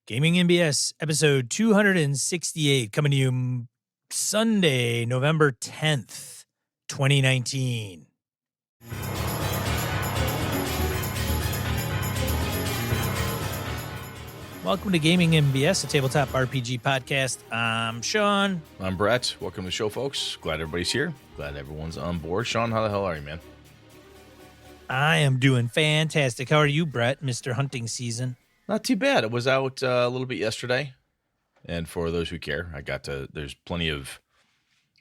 Gaming MBS episode 268 coming to you Sunday, November 10th, 2019. Welcome to Gaming MBS, a tabletop RPG podcast. I'm Sean. I'm Brett. Welcome to the show, folks. Glad everybody's here. Glad everyone's on board. Sean, how the hell are you, man? I am doing fantastic. How are you, Brett, Mr. Hunting Season? Not too bad. I was out a little bit yesterday. And for those who care, there's plenty of,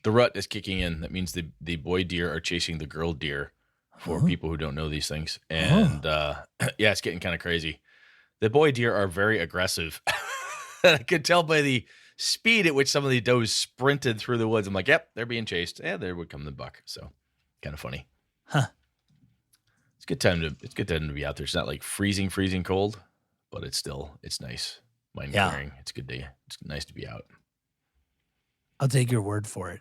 the rut is kicking in. That means the boy deer are chasing the girl deer for people who don't know these things. And yeah, it's getting kind of crazy. The boy deer are very aggressive. I could tell by the speed at which some of the does sprinted through the woods. I'm like, yep, they're being chased. And there would come the buck. So kind of funny. Huh. It's good time to be out there. It's not like freezing cold, but it's nice. Mind clearing. It's nice to be out. I'll take your word for it.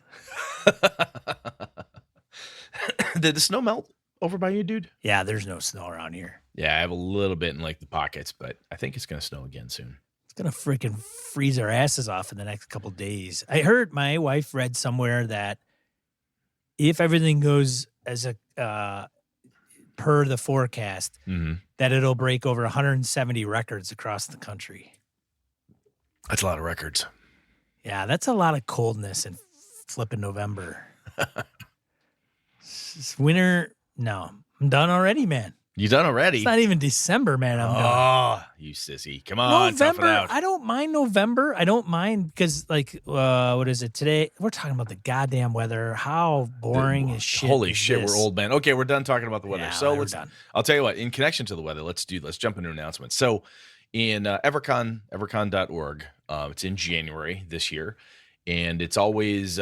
Did the snow melt over by you, dude? Yeah, there's no snow around here. Yeah, I have a little bit in like the pockets, but I think it's going to snow again soon. It's going to freaking freeze our asses off in the next couple of days. I heard, my wife read somewhere that if everything goes as per the forecast, that it'll break over 170 records across the country. That's a lot of records. Yeah, that's a lot of coldness in flipping November. It's winter. No, I'm done already, man. You done already? It's not even December, man. I'm done. Oh, you sissy. Come on, tough it out. I don't mind November. I don't mind because, like, what is it today? We're talking about the goddamn weather. How boring is shit. Holy shit, we're old, man. Okay, we're done talking about the weather. Yeah, so we're done. I'll tell you what, in connection to the weather, let's jump into announcements. So in evercon.org, it's in January this year, and it's always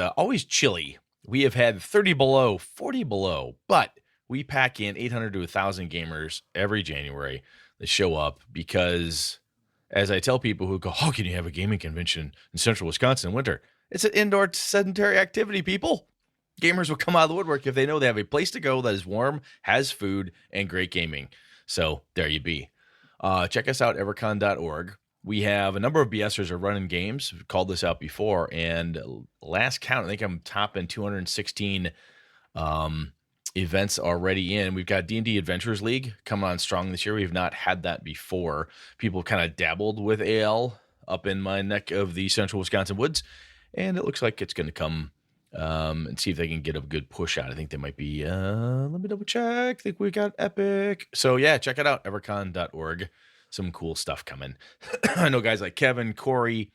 chilly. We have had 30 below, 40 below, but we pack in 800 to 1,000 gamers every January that show up because, as I tell people who go, how can you have a gaming convention in central Wisconsin in winter? It's an indoor sedentary activity, people. Gamers will come out of the woodwork if they know they have a place to go that is warm, has food, and great gaming. So there you be. Check us out, evercon.org. We have a number of BSers are running games. We've called this out before, and last count, I think I'm topping 216 events already in. We've got D&D Adventures League coming on strong this year. We've not had that before. People kind of dabbled with AL up in my neck of the central Wisconsin woods, and it looks like it's going to come and see if they can get a good push out. I think they might be, let me double check. I think we got Epic. So yeah, check it out, evercon.org. Some cool stuff coming. I know guys like Kevin, Corey,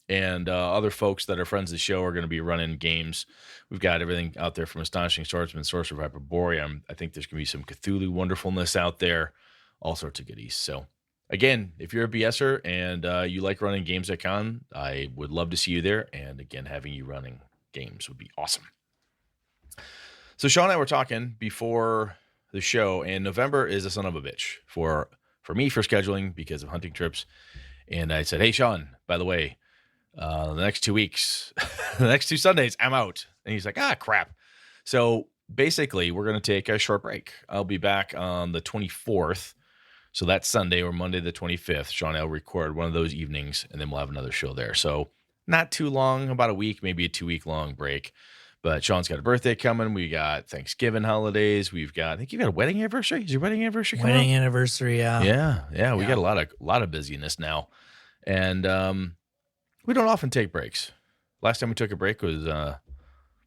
and other folks that are friends of the show are going to be running games. We've got everything out there from Astonishing Swordsman, Sorcerer, Hyperborean. I think there's going to be some Cthulhu wonderfulness out there, all sorts of goodies. So, again, if you're a BSer and you like running games at Con, I would love to see you there. And again, having you running games would be awesome. So, Sean and I were talking before the show, and November is a son of a bitch for me for scheduling because of hunting trips. And I said, hey, Sean, by the way, the next 2 weeks, the next 2 Sundays, I'm out. And he's like, crap. So basically, we're going to take a short break. I'll be back on the 24th. So that's Sunday or Monday the 25th. Sean and I will record one of those evenings, and then we'll have another show there. So not too long, about a week, maybe a 2-week long break. But Sean's got a birthday coming. We got Thanksgiving holidays. We've got, I think you got a wedding anniversary. Is your wedding anniversary coming Wedding up? anniversary, Yeah. We got a lot of busyness now. And we don't often take breaks. Last time we took a break was a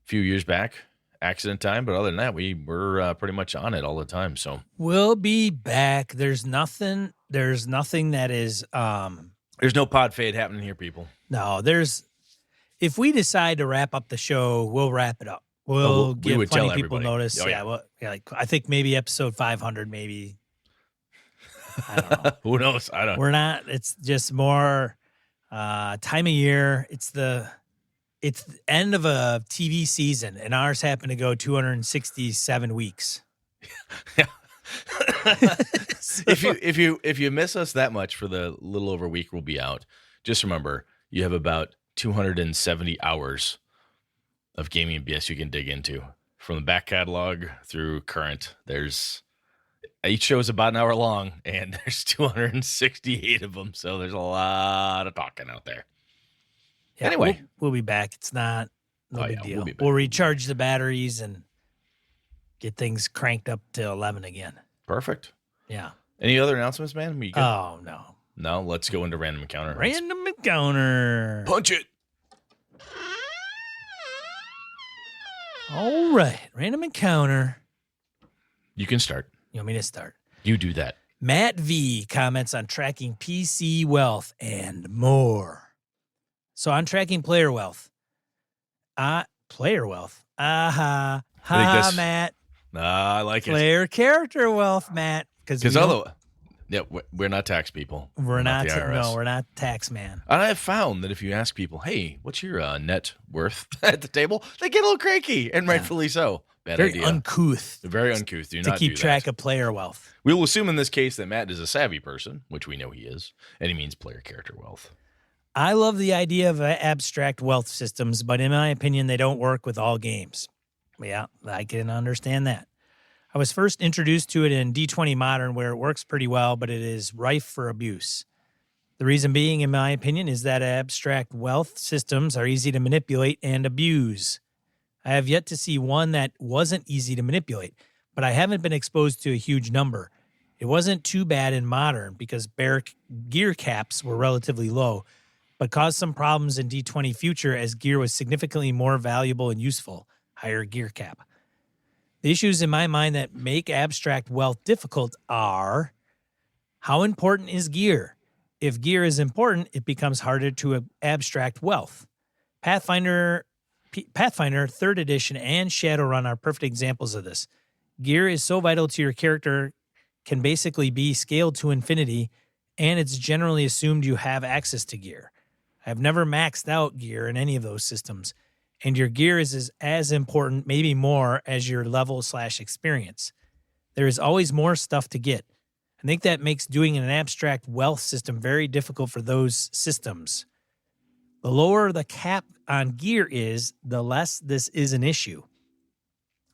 few years back, accident time. But other than that, we're pretty much on it all the time. So we'll be back. There's nothing that is. There's no pod fade happening here, people. No, if we decide to wrap up the show, we'll wrap it up. We'll give plenty of people notice. Oh, yeah. I think maybe episode 500, maybe. I don't know. Who knows? We're not. It's just more time of year. It's the end of a TV season, and ours happened to go 267 weeks. Yeah. If you miss us that much for the little over a week we'll be out, just remember you have about 270 hours of gaming BS you can dig into from the back catalog through current. Each show is about an hour long, and there's 268 of them, so there's a lot of talking out there. Yeah, Anyway. we'll be back. It's no big deal. We'll be back. We'll recharge the batteries and get things cranked up to 11 again. Perfect. Yeah. Any other announcements, man? Oh, no. No, let's go into random encounter. Random encounter. Punch it. All right. Random encounter. You can start. You want me to start? You do that. Matt V comments on tracking PC wealth and more. So on tracking player wealth. Player wealth. Ha, Matt. I like Player character wealth, Matt. Because otherwise, yeah, we're not tax people. We're not the IRS. No, we're not tax man. And I've found that if you ask people, hey, what's your net worth at the table, they get a little cranky, and rightfully so. Bad Very idea. uncouth. Very uncouth. Do to not keep do track that. of player wealth. We'll assume in this case that Matt is a savvy person, which we know he is, and he means player character wealth. I love the idea of abstract wealth systems, but in my opinion, they don't work with all games. Yeah, I can understand that. I was first introduced to it in D20 Modern, where it works pretty well, but it is rife for abuse. The reason being, in my opinion, is that abstract wealth systems are easy to manipulate and abuse. I have yet to see one that wasn't easy to manipulate, but I haven't been exposed to a huge number. It wasn't too bad in Modern because gear caps were relatively low, but caused some problems in D20 Future as gear was significantly more valuable and useful, higher gear cap. The issues in my mind that make abstract wealth difficult are: how important is gear? If gear is important, it becomes harder to abstract wealth. Pathfinder 3rd Edition and Shadowrun are perfect examples of this. Gear is so vital to your character, can basically be scaled to infinity, and it's generally assumed you have access to gear. I've never maxed out gear in any of those systems, and your gear is as important, maybe more, as your level/experience. There is always more stuff to get. I think that makes doing an abstract wealth system very difficult for those systems. The lower the cap on gear is, the less this is an issue.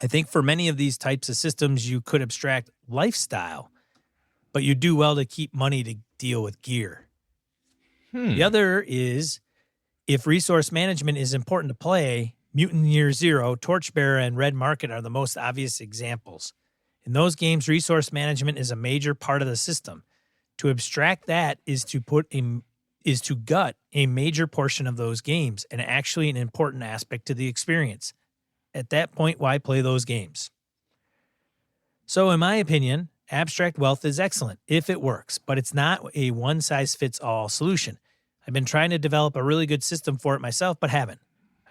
I think for many of these types of systems, you could abstract lifestyle, but you do well to keep money to deal with gear. The other is, if resource management is important to play, Mutant Year Zero, Torchbearer, and Red Market are the most obvious examples. In those games, resource management is a major part of the system. To abstract that is to gut a major portion of those games, and actually an important aspect to the experience. At that point, why play those games? So in my opinion, abstract wealth is excellent if it works, but it's not a one-size-fits-all solution. I've been trying to develop a really good system for it myself, but haven't.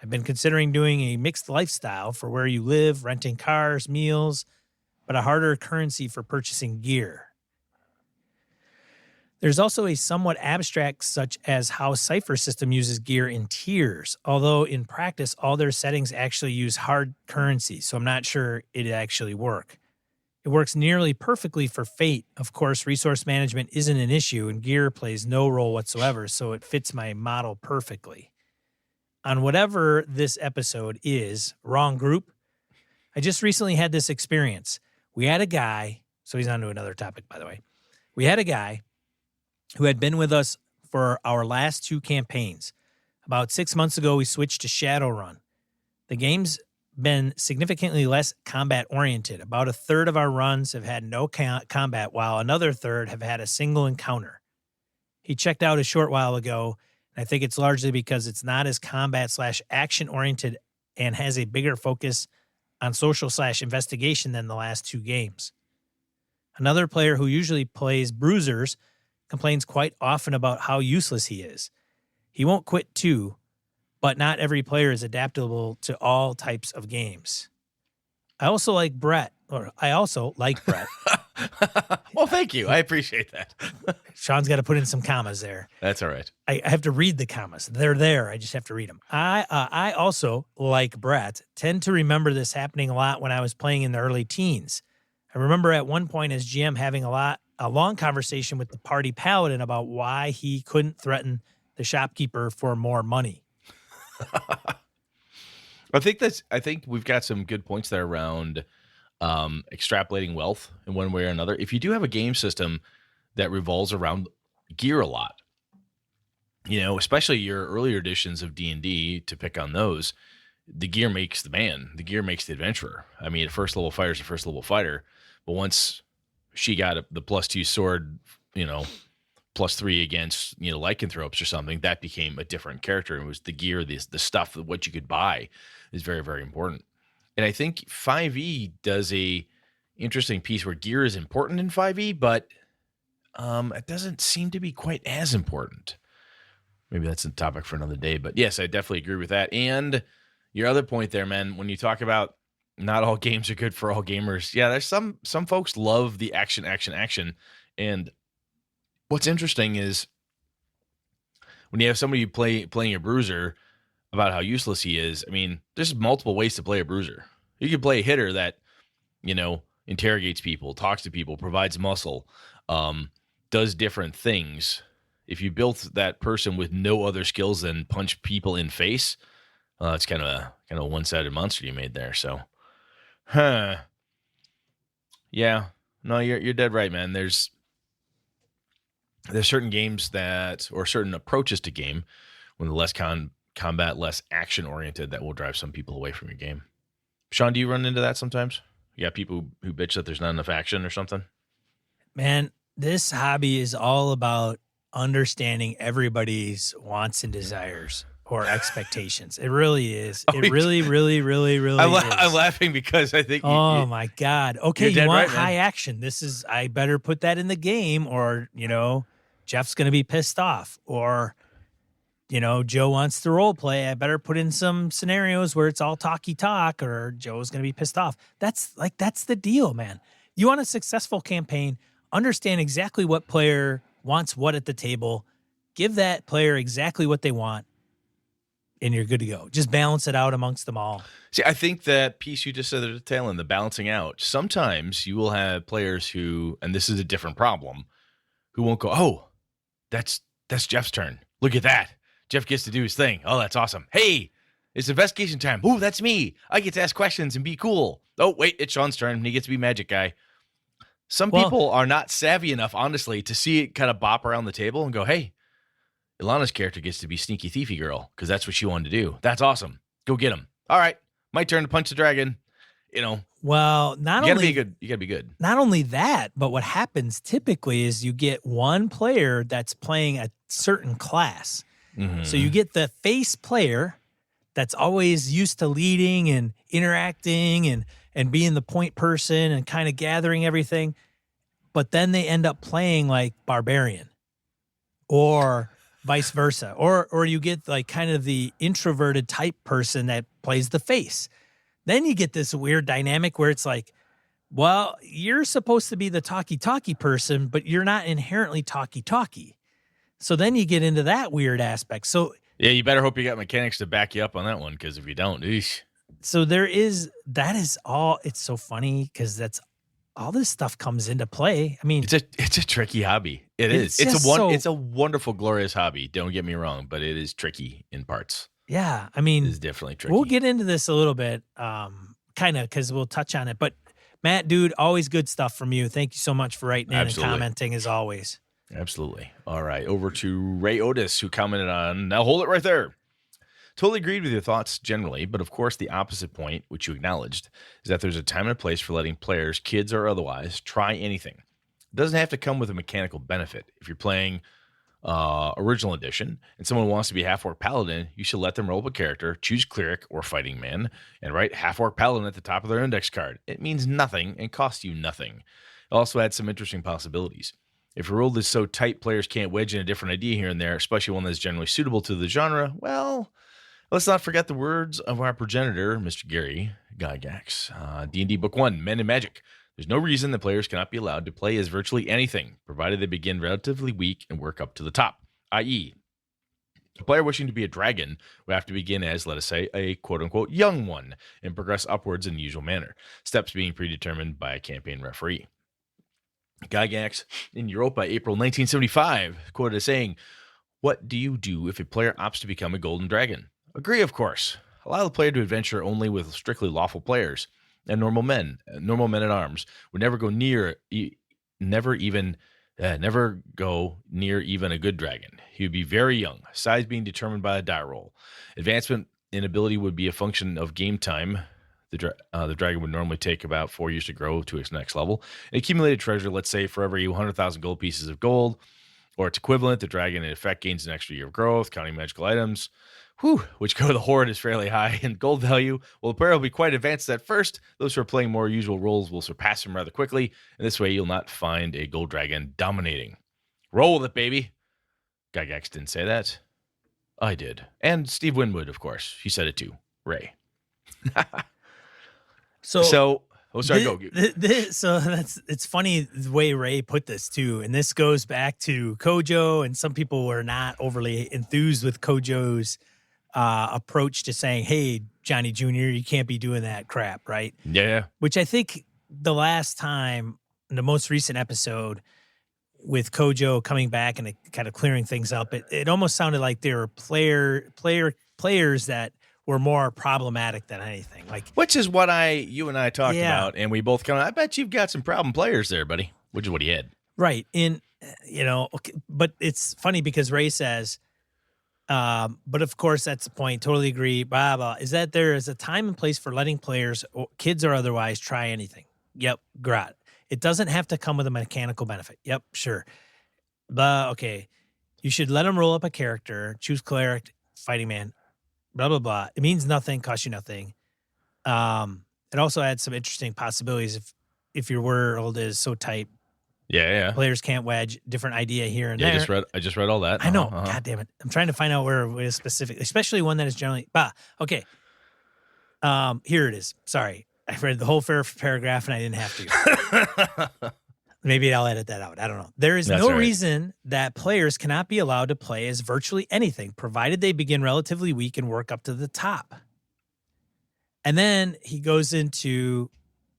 I've been considering doing a mixed lifestyle for where you live, renting cars, meals, but a harder currency for purchasing gear. There's also a somewhat abstract, such as how Cypher system uses gear in tiers, although in practice, all their settings actually use hard currency, so I'm not sure it'd actually work. It works nearly perfectly for Fate. Of course, resource management isn't an issue, and gear plays no role whatsoever, so it fits my model perfectly. On whatever this episode is, wrong group, I just recently had this experience. We had a guy, so he's on to another topic, by the way. We had a guy who had been with us for our last 2 campaigns. About 6 months ago, we switched to Shadowrun. The game's been significantly less combat-oriented. About a third of our runs have had no combat, while another third have had a single encounter. He checked out a short while ago, and I think it's largely because it's not as combat/action-oriented and has a bigger focus on social/investigation than the last 2 games. Another player who usually plays Bruisers complains quite often about how useless he is. He won't quit too, but not every player is adaptable to all types of games. I also like Brett. Well, thank you. I appreciate that. Sean's got to put in some commas there. That's all right. I have to read the commas. They're there. I just have to read them. I also, like Brett, tend to remember this happening a lot when I was playing in the early teens. I remember at one point as GM having a long conversation with the party paladin about why he couldn't threaten the shopkeeper for more money. I think we've got some good points there around extrapolating wealth in one way or another. If you do have a game system that revolves around gear a lot, especially your earlier editions of D&D, to pick on those, the gear makes the man. The gear makes the adventurer. I mean, a first level fighter is a first level fighter, but once she got the +2 sword, +3 against lycanthropes or something, that became a different character. It was the gear, the stuff, what you could buy is very, very important. And I think 5e does a interesting piece where gear is important in 5e, but it doesn't seem to be quite as important. Maybe that's a topic for another day, but yes, I definitely agree with that. And your other point there, man, when you talk about not all games are good for all gamers. Yeah, there's some folks love the action. And what's interesting is when you have somebody playing a bruiser about how useless he is, I mean, there's multiple ways to play a bruiser. You can play a hitter that, interrogates people, talks to people, provides muscle, does different things. If you built that person with no other skills than punch people in face, it's kind of a one-sided monster you made there. So, yeah, no, you're dead right, man. There's certain games or certain approaches to game when the less combat, less action oriented, that will drive some people away from your game. Sean, do you run into that sometimes? You got people who bitch that there's not enough action or something? Man, this hobby is all about understanding everybody's wants and desires or expectations. It really is. It really, really, really, really is. I'm laughing because I think my God. Okay, you want right, high action. I better put that in the game, or, Jeff's going to be pissed off. Or, Joe wants to role play. I better put in some scenarios where it's all talky talk, or Joe's going to be pissed off. That's the deal, man. You want a successful campaign, understand exactly what player wants what at the table, give that player exactly what they want, and you're good to go. Just balance it out amongst them all. See, I think that piece you just said at the tail end, the balancing out, sometimes you will have players who, and this is a different problem, who won't go, oh, that's Jeff's turn. Look at that. Jeff gets to do his thing. Oh, that's awesome. Hey, it's investigation time. Ooh, that's me. I get to ask questions and be cool. Oh, wait, it's Sean's turn. He gets to be magic guy. Some people are not savvy enough, honestly, to see it kind of bop around the table and go, hey, Ilana's character gets to be sneaky thiefy girl because that's what she wanted to do. That's awesome. Go get him. All right, my turn to punch the dragon. Well, you gotta be good. Not only that, but what happens typically is you get one player that's playing a certain class. Mm-hmm. So you get the face player that's always used to leading and interacting and being the point person and kind of gathering everything. But then they end up playing like barbarian or vice versa. Or you get like kind of the introverted type person that plays the face. Then you get this weird dynamic where it's like, well, you're supposed to be the talky person, but you're not inherently talky. So then you get into that weird aspect. So yeah, you better hope you got mechanics to back you up on that one, because if you don't, eesh. So that is all. It's so funny because that's all this stuff comes into play. I mean, it's a tricky hobby. It's a wonderful, glorious hobby. Don't get me wrong, but it is tricky in parts. Yeah, I mean, it's definitely tricky. We'll get into this a little bit, kind of, because we'll touch on it. But Matt, dude, always good stuff from you. Thank you so much for writing in and commenting as always. Absolutely. All right, over to Ray Otis, who commented on, now hold it right there. Totally agreed with your thoughts generally, but of course the opposite point, which you acknowledged, is that there's a time and a place for letting players, kids or otherwise, try anything. It doesn't have to come with a mechanical benefit. If you're playing original edition and someone wants to be half-orc paladin, you should let them roll up a character, choose cleric or fighting man, and write half-orc paladin at the top of their index card. It means nothing and costs you nothing. It also adds some interesting possibilities. If your world is so tight players can't wedge in a different idea here and there, especially one that's generally suitable to the genre, well, let's not forget the words of our progenitor, Mr. Gary Gygax. D&D Book 1, Men and Magic. There's no reason that players cannot be allowed to play as virtually anything, provided they begin relatively weak and work up to the top, i.e., a player wishing to be a dragon would have to begin as, let us say, a quote-unquote young one and progress upwards in the usual manner, steps being predetermined by a campaign referee. Gygax in Europa, April 1975, quoted as saying, "What do you do if a player opts to become a golden dragon? Agree, of course. Allow the player to adventure only with strictly lawful players. and normal men at arms would never go near, never go near even a good dragon. He would be very young, size being determined by a die roll. Advancement in ability would be a function of game time. The dragon would normally take about 4 years to grow to its next level. An accumulated treasure, let's say for every 100,000 gold pieces of gold, or its equivalent, the dragon in effect gains an extra year of growth, counting magical items, which go to the horde is fairly high in gold value. Well, the player will be quite advanced at first. Those who are playing more usual roles will surpass him rather quickly, and this way you'll not find a gold dragon dominating. Roll with it, baby. Gygax didn't say that. I did. And Steve Winwood, of course. He said it too. Ray. So go. So it's funny the way Ray put this too, and this goes back to Kojo, and some people were not overly enthused with Kojo's approach to saying, "Hey, Johnny Jr., you can't be doing that crap," right? Yeah. Which I think the last time, in the most recent episode, with Kojo coming back and kind of clearing things up, it almost sounded like there were players that were more problematic than anything. Like, which is what you and I talked about, and we both I bet you've got some problem players there, buddy. Which is what he had. Right. But it's funny because Ray says, but of course that's the point. Totally agree. Blah, blah. Is that there is a time and place for letting players, kids or otherwise, try anything. Yep. Grat. It doesn't have to come with a mechanical benefit. Yep. Sure. Blah. Okay. You should let them roll up a character, choose cleric, fighting man, blah, blah, blah. It means nothing, costs you nothing. It also adds some interesting possibilities if your world is so tight. Yeah. Players can't wedge. Different idea here and there. I just read all that. I know. God damn it. I'm trying to find out where it is specific, especially one that is generally. Okay. Here it is. Sorry. I read the whole paragraph and I didn't have to. Maybe I'll edit that out. I don't know. There is no reason that players cannot be allowed to play as virtually anything, provided they begin relatively weak and work up to the top. And then he goes into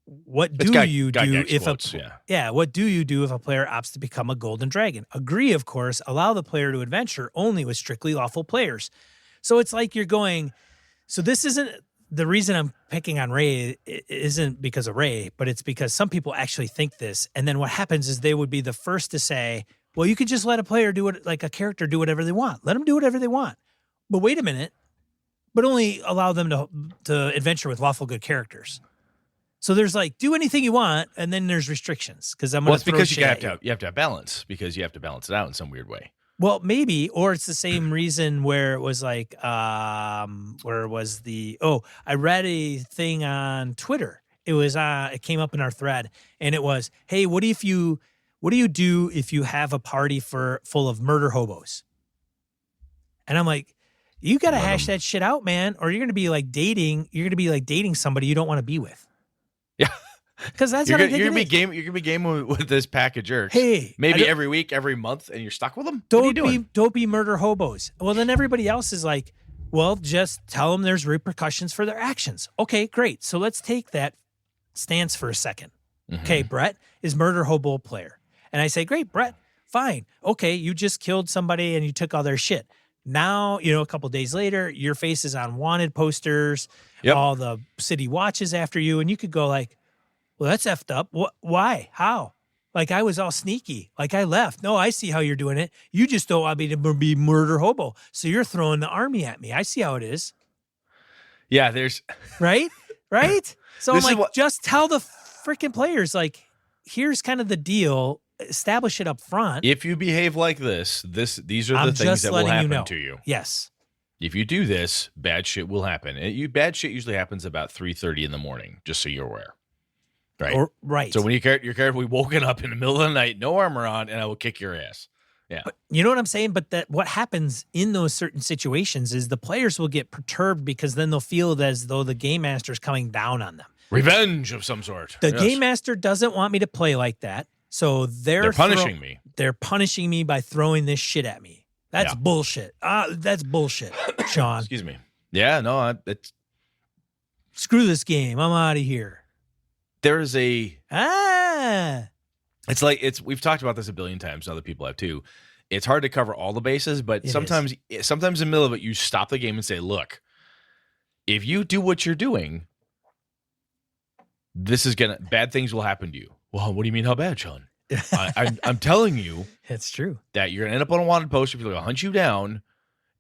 what do you do if what do you do if a player opts to become a golden dragon? Agree, of course, allow the player to adventure only with strictly lawful players. So it's like you're going, so this isn't the reason I'm picking on Ray isn't because of Ray, but it's because some people actually think this. And then what happens is they would be the first to say, well, you could just let a player do it, like a character do whatever they want. Let them do whatever they want. But wait a minute, but only allow them to adventure with lawful good characters. So there's like, do anything you want, and then there's restrictions. Because it's because you have to have balance, because you have to balance it out in some weird way. Well, maybe, or it's the same reason where it was like, where was I read a thing on Twitter. It was, it came up in our thread, and it was, hey, what do you do if you have a party full of murder hobos? And I'm like, you got to hash that shit out, man, or you're going to be like dating somebody you don't want to be with. Yeah. Because that's you're gonna be game with this pack of jerks. Hey, maybe every week, every month, and you're stuck with them. Don't be murder hobos. Well, then everybody else is like, well, just tell them there's repercussions for their actions. Okay, great. So let's take that stance for a second. Mm-hmm. Okay, Brett is murder hobo player, and I say, great, Brett, fine. Okay, you just killed somebody and you took all their shit. Now, a couple days later, your face is on wanted posters. Yep. All the city watches after you, and you could go like, well, that's effed up. What? Why? How? Like, I was all sneaky. Like, I left. No, I see how you're doing it. You just don't want me to be murder hobo. So you're throwing the army at me. I see how it is. Yeah, there's... Right? So I'm like, just tell the freaking players, like, here's kind of the deal. Establish it up front. If you behave like these are the things that will happen to you. Yes. If you do this, bad shit will happen. Bad shit usually happens about 3:30 in the morning, just so you're aware. Right. Right. So when you're carefully woken up in the middle of the night, no armor on, and I will kick your ass. Yeah. But you know what I'm saying? But what happens in those certain situations is the players will get perturbed because then they'll feel as though the game master is coming down on them. Revenge of some sort. The game master doesn't want me to play like that. So they're punishing me. They're punishing me by throwing this shit at me. That's bullshit. That's bullshit, Sean. Excuse me. Yeah, no, it's... Screw this game. I'm out of here. There's a... It's like, we've talked about this a billion times, and other people have too. It's hard to cover all the bases, but sometimes in the middle of it, you stop the game and say, look, if you do what you're doing, bad things will happen to you. Well, what do you mean how bad, Sean? I'm telling you It's true. that you're going to end up on a wanted poster. People are going to hunt you down,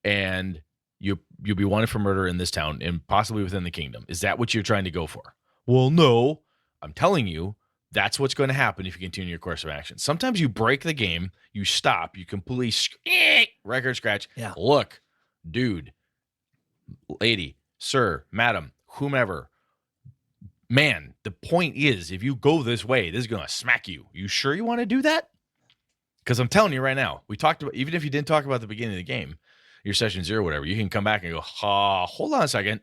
and you'll be wanted for murder in this town and possibly within the kingdom. Is that what you're trying to go for? Well, no. I'm telling you, that's what's going to happen if you continue your course of action. Sometimes you break the game, you stop, you completely record scratch. Yeah. Look, dude, lady, sir, madam, whomever. Man, the point is, if you go this way, this is going to smack you. You sure you want to do that? Because I'm telling you right now, we talked about, even if you didn't talk about the beginning of the game, your session 0, whatever, you can come back and go, hold on a second.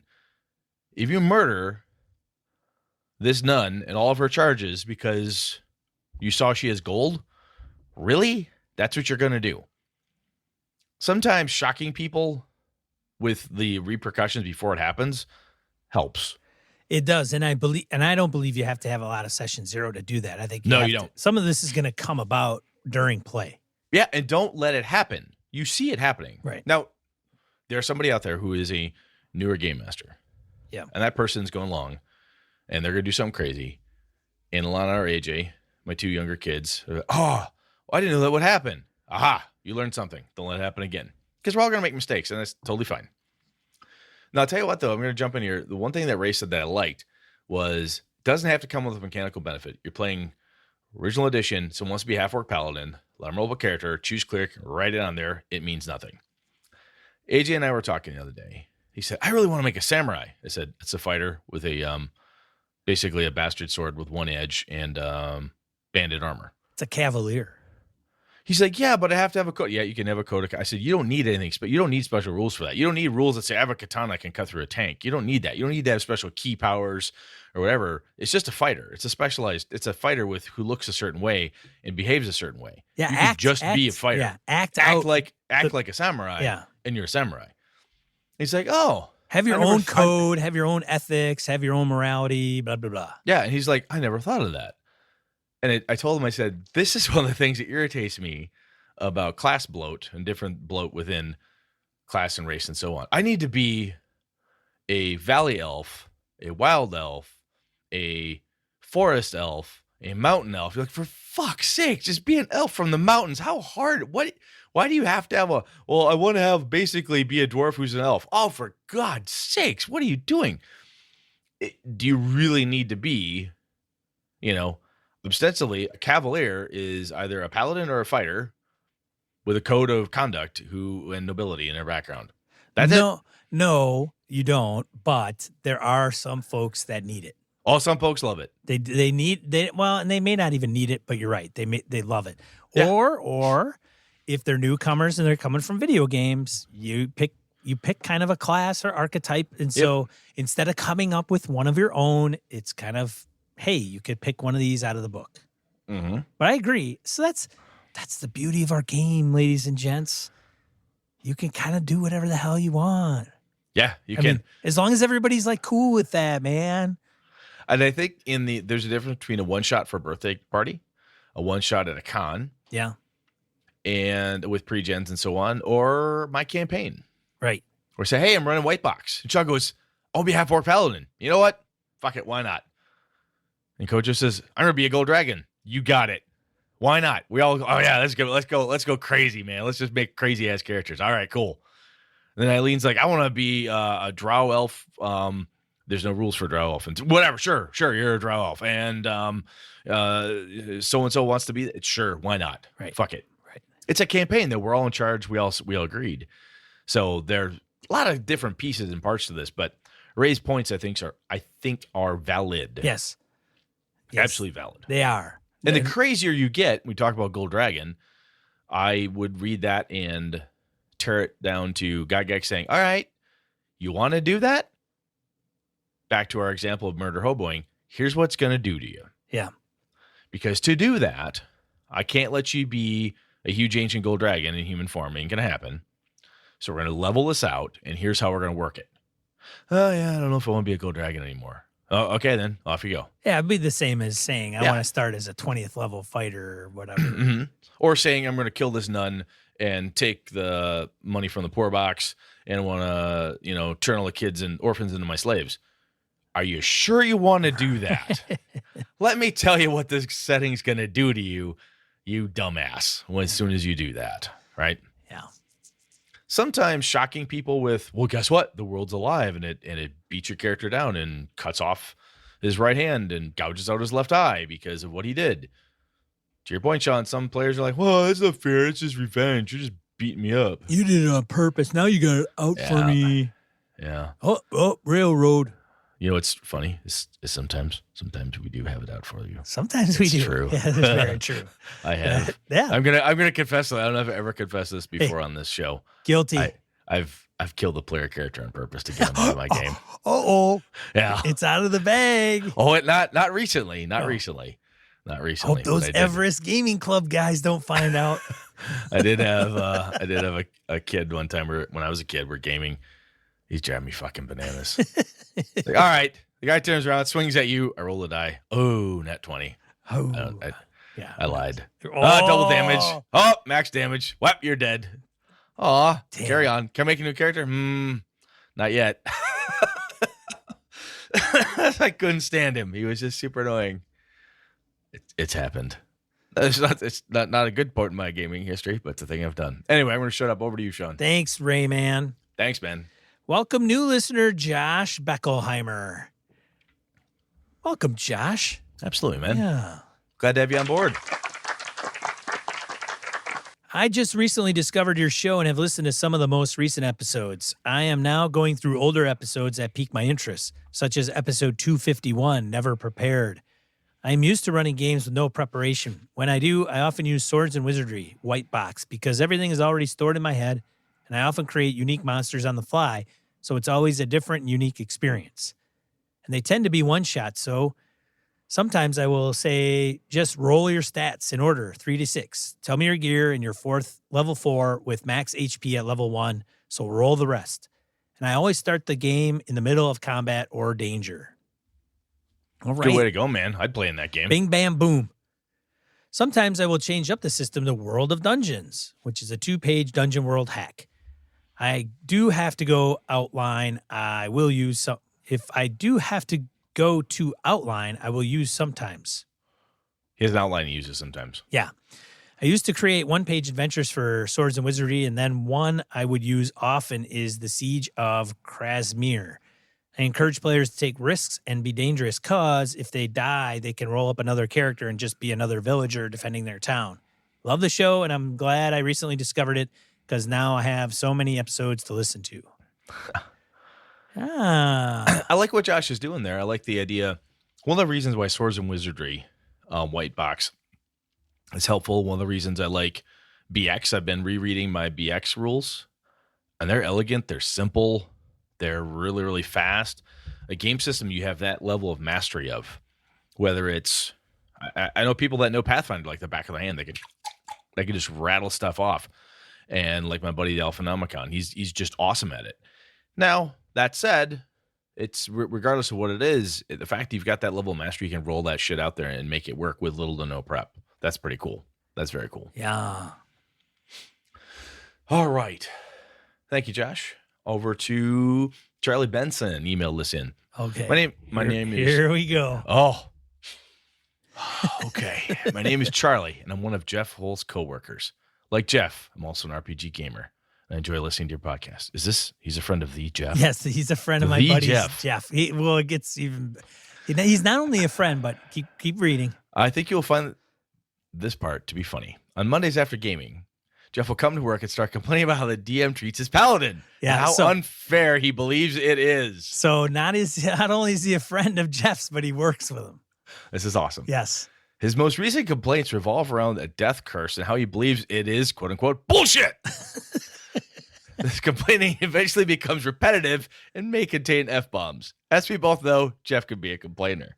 If you murder this nun and all of her charges because you saw she has gold, really? That's what you're going to do? Sometimes shocking people with the repercussions before it happens helps. It does, and I don't believe you have to have a lot of session 0 to do that. I think you don't. Some of this is going to come about during play. Yeah, and don't let it happen. You see it happening. Right. Now, there's somebody out there who is a newer game master. Yeah. And that person's going along, and they're going to do something crazy. And Alana or AJ, my 2 younger kids, are like, I didn't know that would happen. Aha, you learned something. Don't let it happen again. Because we're all going to make mistakes, and that's totally fine. Now, I'll tell you what, though, I'm going to jump in here. The one thing that Ray said that I liked was it doesn't have to come with a mechanical benefit. You're playing original edition. Someone wants to be half-orc paladin. Let them roll a character. Choose click. Write it on there. It means nothing. AJ and I were talking the other day. He said, I really want to make a samurai. I said, it's a fighter with a basically a bastard sword with one edge and banded armor. It's a cavalier. He's like, yeah, but I have to have a code. Yeah, you can have a code. I said, you don't need anything, but you don't need special rules for that. You don't need rules that say I have a katana I can cut through a tank. You don't need that. You don't need to have special key powers or whatever. It's just a fighter. It's a fighter who looks a certain way and behaves a certain way. Yeah, you can just be a fighter. Yeah, act like a samurai. Yeah, and you're a samurai. He's like, oh, have your own code, have your own ethics, have your own morality, blah blah blah. Yeah, and he's like, I never thought of that. And I told him, I said, this is one of the things that irritates me about class bloat and different bloat within class and race and so on. I need to be a valley elf, a wild elf, a forest elf, a mountain elf. You're like, for fuck's sake, just be an elf from the mountains. How hard? Why do you have to have I want to basically be a dwarf who's an elf. Oh, for God's sakes, what are you doing? Do you really need to be, ostensibly, a cavalier is either a paladin or a fighter with a code of conduct and nobility in their background. That's it. No, you don't. But there are some folks that need it. Oh, some folks love it. And they may not even need it, but you're right. They love it. Yeah. Or if they're newcomers and they're coming from video games, you pick kind of a class or archetype, and so instead of coming up with one of your own, it's kind of, hey, you could pick one of these out of the book. Mm-hmm. But I agree. So that's the beauty of our game, ladies and gents. You can kind of do whatever the hell you want. Yeah, you I can. mean, as long as everybody's like cool with that, man. And I think there's a difference between a one shot for a birthday party, a one shot at a con. Yeah. And with pre-gens and so on, or my campaign. Right. Or say, hey, I'm running White Box. And Sean goes, I'll be half-orc paladin. You know what? Fuck it, why not? And Kojo says, I'm gonna be a gold dragon. You got it. Why not? We all, oh yeah, let's go crazy, man. Let's just make crazy ass characters. All right, cool. And then Eileen's like, I want to be a drow elf. There's no rules for drow elf. And whatever, sure, you're a drow elf. And so-and-so wants to be, sure, why not? Right. Fuck it. Right. It's a campaign that we're all in charge. We all agreed. So there's a lot of different pieces and parts to this, but Ray's points, I think are valid. Yes. Absolutely valid. They are. And the crazier you get, we talk about Gold Dragon, I would read that and tear it down to Gygax saying, all right, you want to do that? Back to our example of murder hoboing. Here's what's going to do to you. Yeah. Because to do that, I can't let you be a huge ancient gold dragon in human form. It ain't going to happen. So we're going to level this out, and here's how we're going to work it. Oh, yeah, I don't know if I want to be a gold dragon anymore. Oh, okay, then. Off you go. Yeah, it'd be the same as saying, I want to start as a 20th level fighter or whatever. Mm-hmm. Or saying, I'm going to kill this nun and take the money from the poor box and want to, turn all the kids and orphans into my slaves. Are you sure you want to do that? Let me tell you what this setting's going to do to you, you dumbass, as soon as you do that, right? Yeah. Sometimes shocking people with, well, guess what? The world's alive, and it beats your character down and cuts off his right hand and gouges out his left eye because of what he did. To your point, Sean, some players are like, well, that's not fair. It's just revenge. You're just beating me up. You did it on purpose. Now you got it out for me. Yeah. Oh, railroad. You know what's funny is sometimes we do have it out for you. Sometimes we do. True. Yeah, that's very true. I have. Yeah. I'm gonna confess that I don't know if I ever confessed this before on this show. Guilty. I've killed a player character on purpose to get him out of my game. Yeah. It's out of the bag. Oh, not recently. Not recently. Hope those Everest Gaming Club guys don't find out. I did have a kid one time when I was a kid. We're gaming. He's driving me fucking bananas. Like, all right, the guy turns around, swings at you. I roll the die. Oh, net 20. Oh, I lied. Double damage. Oh, max damage. Whap, you're dead. Aw, carry on. Can I make a new character? Not yet. I couldn't stand him. He was just super annoying. It's happened. It's not a good part in my gaming history, but it's a thing I've done. Anyway, I'm going to shut up. Over to you, Sean. Thanks, Rayman. Thanks, man. Welcome, new listener, Josh Beckelheimer. Welcome, Josh. Absolutely, man. Yeah. Glad to have you on board. I just recently discovered your show and have listened to some of the most recent episodes. I am now going through older episodes that pique my interest, such as episode 251, Never Prepared. I am used to running games with no preparation. When I do, I often use Swords and Wizardry, white box, because everything is already stored in my head, and I often create unique monsters on the fly, so it's always a different and unique experience. And they tend to be one-shot, so sometimes I will say, just roll your stats in order, 3 to 6. Tell me your gear and your level 4 with max HP at level 1, so roll the rest. And I always start the game in the middle of combat or danger. All right. Good way to go, man. I'd play in that game. Bing, bam, boom. Sometimes I will change up the system to World of Dungeons, which is a 2-page dungeon world hack. I do have to go outline. I will use some. If I do have to go to outline, I will use sometimes. He has an outline he uses sometimes. Yeah. I used to create 1-page adventures for Swords and Wizardry, and then one I would use often is the Siege of Krasmir. I encourage players to take risks and be dangerous because if they die, they can roll up another character and just be another villager defending their town. Love the show, and I'm glad I recently discovered it because now I have so many episodes to listen to. I like what Josh is doing there. I like the idea. One of the reasons why Swords and Wizardry white box is helpful. One of the reasons I like BX, I've been rereading my BX rules, and they're elegant. They're simple. They're really, really fast. A game system you have that level of mastery of, whether it's, I know people that know Pathfinder like the back of the hand. They can just rattle stuff off. And like my buddy the Alphanomicon, he's just awesome at it. Now, that said, it's regardless of what it is, the fact you've got that level of mastery, you can roll that shit out there and make it work with little to no prep. That's pretty cool. That's very cool. Yeah. All right. Thank you, Josh. Over to Charlie Benson. Emailed this in. Okay. My name is. Here we go. Oh. Okay. My name is Charlie, and I'm one of Jeff Hull's coworkers. Like Jeff, I'm also an RPG gamer. I enjoy listening to your podcast. He's a friend of the Jeff? Yes, he's a friend of my buddy Jeff. It gets even. He's not only a friend, but keep reading. I think you'll find this part to be funny. On Mondays after gaming, Jeff will come to work and start complaining about how the DM treats his paladin. Yeah, and how unfair he believes it is. So not only is he a friend of Jeff's, but he works with him. This is awesome. Yes. His most recent complaints revolve around a death curse and how he believes it is, quote unquote, bullshit. This complaining eventually becomes repetitive and may contain F-bombs. As we both know, Jeff could be a complainer.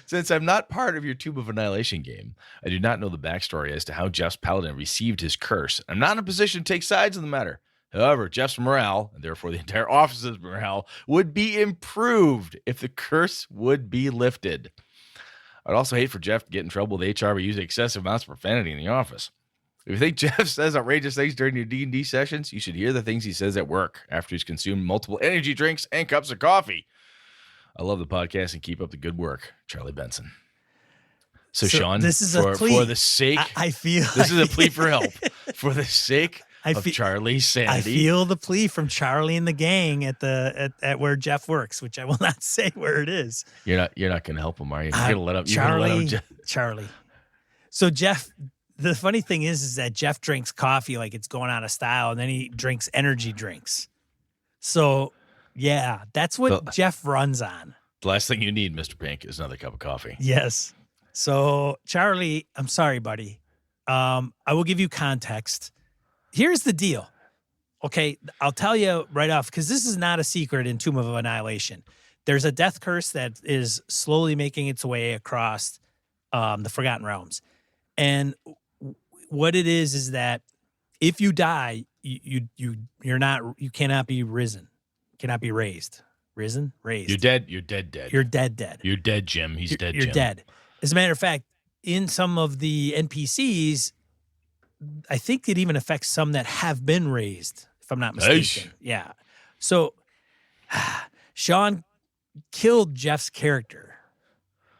Since I'm not part of your Tube of Annihilation game, I do not know the backstory as to how Jeff's paladin received his curse. I'm not in a position to take sides in the matter. However, Jeff's morale, and therefore the entire office's morale, would be improved if the curse would be lifted. I'd also hate for Jeff to get in trouble with HR by using excessive amounts of profanity in the office. If you think Jeff says outrageous things during your D&D sessions, you should hear the things he says at work after he's consumed multiple energy drinks and cups of coffee. I love the podcast and keep up the good work, Charlie Benson. So Sean, this is for a plea. For the sake, I feel this is a plea for help. For the sake of Charlie's sanity, I feel the plea from Charlie and the gang at where Jeff works, which I will not say where it is. You're not going to help him, are you? You're going to let him. Charlie. So Jeff, the funny thing is that Jeff drinks coffee like it's going out of style, and then he drinks energy drinks. So yeah, that's what Jeff runs on. The last thing you need, Mr. Pink, is another cup of coffee. Yes. So Charlie, I'm sorry, buddy. I will give you context. Here's the deal. Okay, I'll tell you right off, because this is not a secret in Tomb of Annihilation. There's a death curse that is slowly making its way across the Forgotten Realms. And what it is that if you die, you cannot be risen. Cannot be raised. Risen? Raised. You're dead. You're dead. You're dead. You're dead, Jim. He's dead, Jim. You're dead. As a matter of fact, in some of the NPCs, I think it even affects some that have been raised, if I'm not mistaken. Yeah. So Sean killed Jeff's character,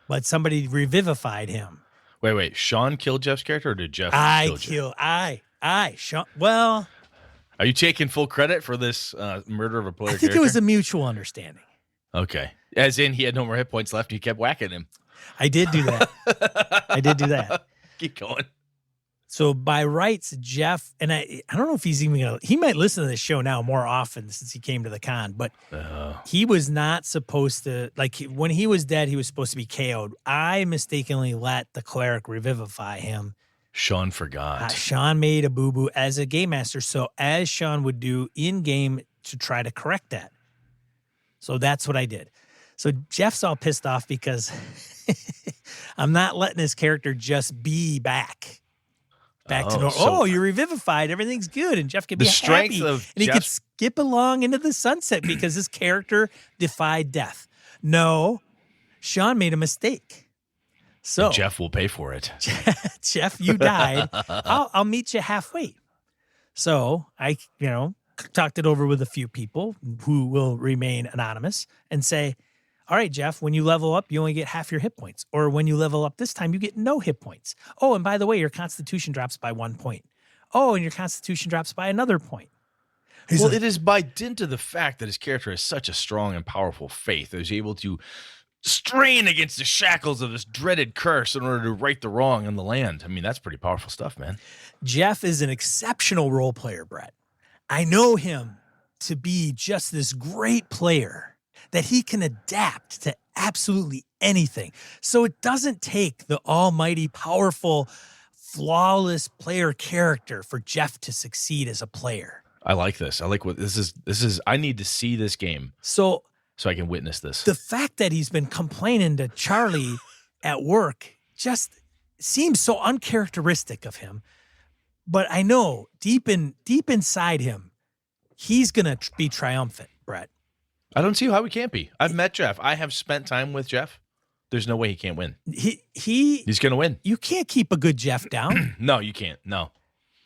but somebody revivified him. Wait. Sean killed Jeff's character, or did Jeff kill Jeff? Sean. Well, are you taking full credit for this murder of a player? I think it was a mutual understanding. Okay. As in, he had no more hit points left. He kept whacking him. I did do that. Keep going. So by rights, Jeff, and I don't know if he's even going to, he might listen to this show now more often since he came to the con, but he was not supposed to, like when he was dead, he was supposed to be KO'd. I mistakenly let the cleric revivify him. Sean forgot. Sean made a boo-boo as a game master. So as Sean would do in game to try to correct that. So that's what I did. So Jeff's all pissed off because I'm not letting his character just be back to normal. So you're revivified. Everything's good. And Jeff can be happy. And he could skip along into the sunset because his character defied death. No, Sean made a mistake. So Jeff will pay for it. Jeff, you died. I'll meet you halfway. So I, talked it over with a few people who will remain anonymous and say, all right, Jeff, when you level up, you only get half your hit points. Or when you level up this time, you get no hit points. Oh, and by the way, your constitution drops by 1 point. Oh, and your constitution drops by another point. It is by dint of the fact that his character has such a strong and powerful faith that he's able to strain against the shackles of this dreaded curse in order to right the wrong on the land. I mean, that's pretty powerful stuff, man. Jeff is an exceptional role player, Brett. I know him to be just this great player that he can adapt to absolutely anything. So it doesn't take the almighty, powerful, flawless player character for Jeff to succeed as a player. I like this. I like what this is. I need to see this game so I can witness this. The fact that he's been complaining to Charlie at work just seems so uncharacteristic of him. But I know deep inside him, he's going to be triumphant, Brett. I don't see how he can't be. I've met Jeff. I have spent time with Jeff. There's no way he can't win. He's going to win. You can't keep a good Jeff down. No, you can't. No.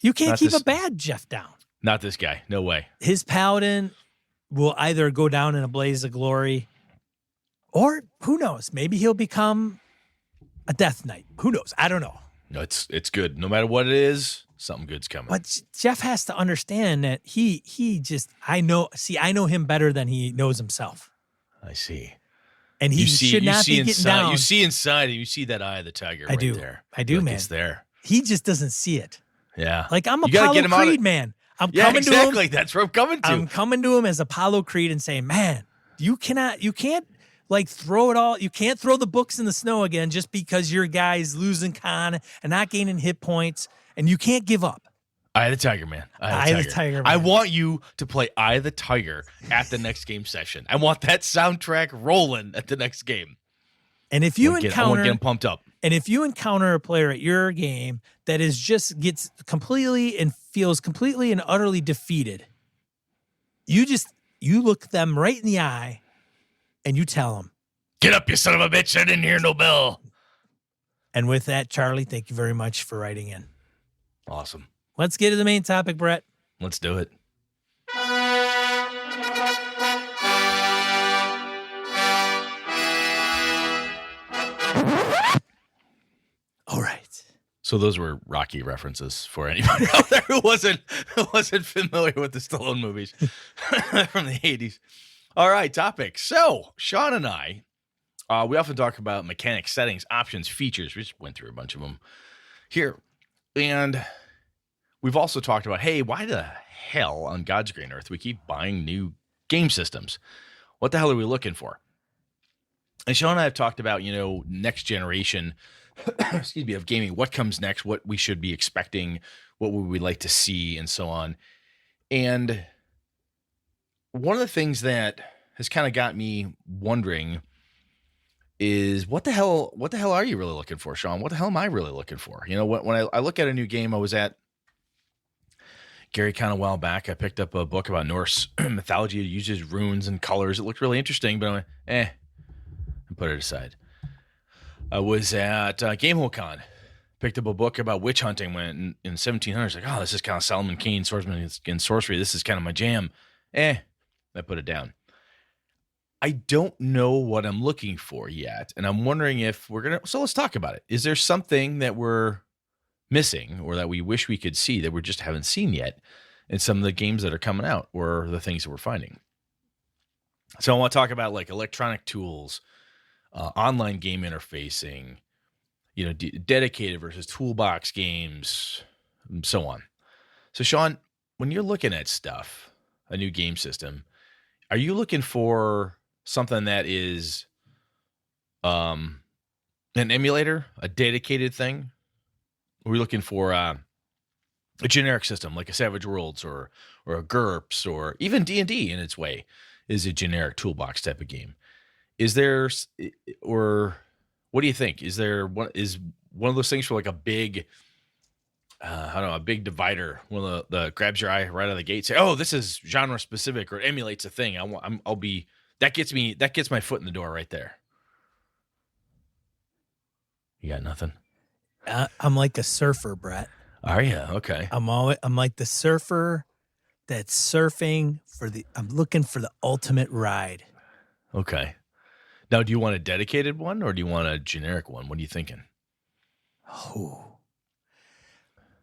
You can't keep a bad Jeff down. Not this guy. No way. His paladin will either go down in a blaze of glory, or who knows? Maybe he'll become a Death Knight. Who knows? I don't know. No, it's good. No matter what it is, something good's coming. But Jeff has to understand that I know him better than he knows himself. I see. And he should not be getting down. You see inside him. You see that eye of the tiger right there. I do, man. It's there. He just doesn't see it. Yeah. Like I'm Apollo Creed, man. Coming to him. That's where I'm coming to. I'm coming to him as Apollo Creed and saying, man, you can't like throw it all. You can't throw the books in the snow again just because your guy's losing con and not gaining hit points, and you can't give up. Eye of the Tiger, man. Eye of the Tiger, man. I want you to play Eye of the Tiger at the next game session. I want that soundtrack rolling at the next game. And if you I want to get him pumped up. And if you encounter a player at your game that gets completely and feels completely and utterly defeated, you look them right in the eye and you tell them, "Get up, you son of a bitch. I didn't hear no bell." And with that, Charlie, thank you very much for writing in. Awesome. Let's get to the main topic, Brett. Let's do it. So those were Rocky references for anybody out there who wasn't familiar with the Stallone movies from the 80s. All right, topic. So Sean and I, we often talk about mechanics, settings, options, features. We just went through a bunch of them here. And we've also talked about, hey, why the hell on God's green earth we keep buying new game systems? What the hell are we looking for? And Sean and I have talked about, next generation, excuse me, of gaming, what comes next, what we should be expecting, what would we like to see, and so on. And one of the things that has kind of got me wondering is what the hell are you really looking for, Sean? What the hell am I really looking for? When I look at a new game, I was at Gary kind of a while back. I picked up a book about Norse mythology. It uses runes and colors. It looked really interesting, but I went, and put it aside. I was at GameholeCon. Picked up a book about witch hunting when in 1700s. Like, oh, this is kind of Solomon Kane, swordsman and sorcery. This is kind of my jam. I put it down. I don't know what I'm looking for yet. And I'm wondering if so let's talk about it. Is there something that we're missing or that we wish we could see that we just haven't seen yet in some of the games that are coming out or the things that we're finding? So I want to talk about like electronic tools, online game interfacing, dedicated versus toolbox games, and so on. So Sean, when you're looking at stuff, a new game system, are you looking for something that is an emulator, a dedicated thing? Are we looking for a generic system like a Savage Worlds or a GURPS or even D&D in its way is a generic toolbox type of game? Is there, or what do you think? Is one of those things for like a big, a big divider, one of the grabs your eye right out of the gate, say, oh, this is genre specific or it emulates a thing. That gets my foot in the door right there. You got nothing? I'm like a surfer, Brett. Are you? Okay. I'm like the surfer that's surfing I'm looking for the ultimate ride. Okay. Now, do you want a dedicated one or do you want a generic one? What are you thinking? Oh,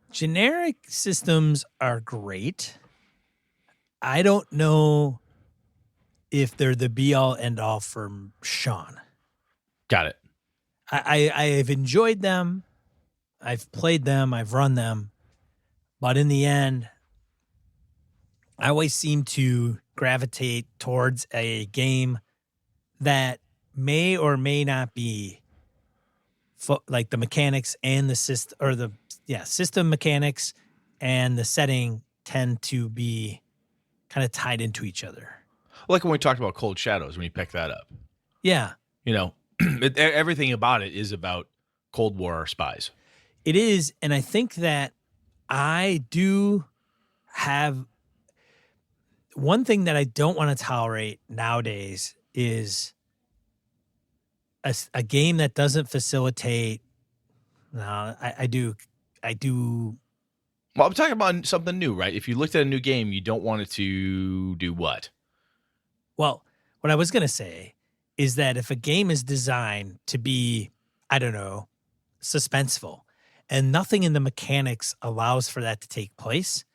generic systems are great. I don't know if they're the be all end all for Sean. Got it. I have enjoyed them. I've played them. I've run them. But in the end, I always seem to gravitate towards a game that may or may not be like the mechanics and the system, or system mechanics and the setting tend to be kind of tied into each other. Like when we talked about Cold Shadows, when you pick that up. Yeah. Everything about it is about Cold War spies. It is. And I think that I do have one thing that I don't want to tolerate nowadays is a game that doesn't facilitate. No, I do. Well, I'm talking about something new, right? If you looked at a new game, you don't want it to do what? Well, what I was going to say is that if a game is designed to be, I don't know, suspenseful, and nothing in the mechanics allows for that to take place,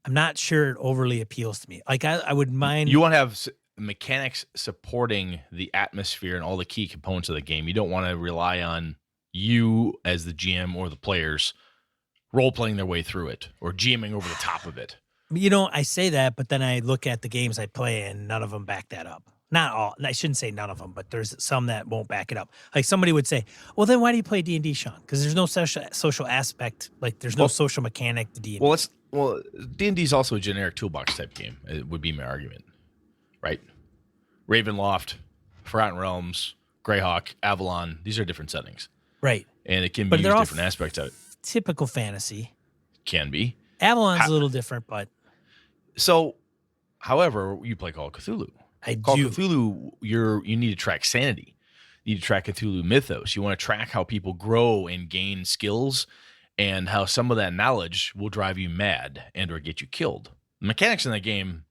I'm not sure it overly appeals to me. Like I would mind. You want to have mechanics supporting the atmosphere and all the key components of the game. You don't want to rely on you as the GM or the players role-playing their way through it or GMing over the top of it. I say that, but then I look at the games I play and none of them back that up. Not all. I shouldn't say none of them, but there's some that won't back it up. Like somebody would say, well, then why do you play D&D, Sean? Because there's no social aspect. Like there's no social mechanic to D&D. Well, D&D is also a generic toolbox type game. It would be my argument, right? Ravenloft, Forgotten Realms, Greyhawk, Avalon. These are different settings. Right. And it can be used different aspects of it. Typical fantasy. Can be. Avalon's a little different, but. So, however, you play Call of Cthulhu. Call of Cthulhu, you need to track sanity. You need to track Cthulhu mythos. You want to track how people grow and gain skills and how some of that knowledge will drive you mad and or get you killed. The mechanics in that game,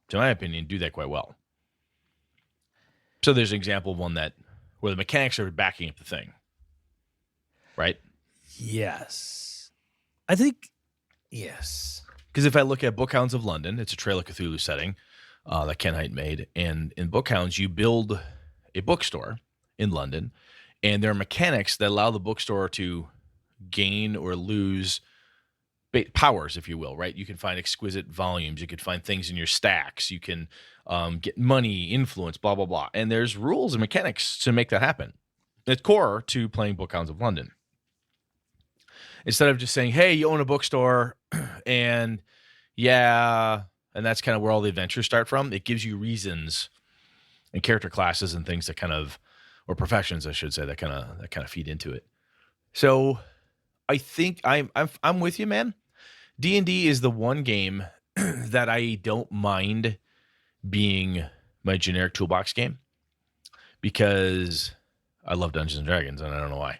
to my opinion, do that quite well. So there's an example of one where the mechanics are backing up the thing. Right? Yes. I think, yes. Because if I look at Bookhounds of London, it's a Trail of Cthulhu setting that Ken Hite made. And in Bookhounds, you build a bookstore in London, and there are mechanics that allow the bookstore to gain or lose powers, if you will, right? You can find exquisite volumes. You can find things in your stacks. You can get money, influence, blah, blah, blah. And there's rules and mechanics to make that happen. It's core to playing Bookhounds of London. Instead of just saying, hey, you own a bookstore, and and that's kind of where all the adventures start from. It gives you reasons and character classes and things that kind of, or professions, I should say, that kind of feed into it. So I think I'm with you, man. D&D is the one game that I don't mind being my generic toolbox game, because I love Dungeons and Dragons, and I don't know why.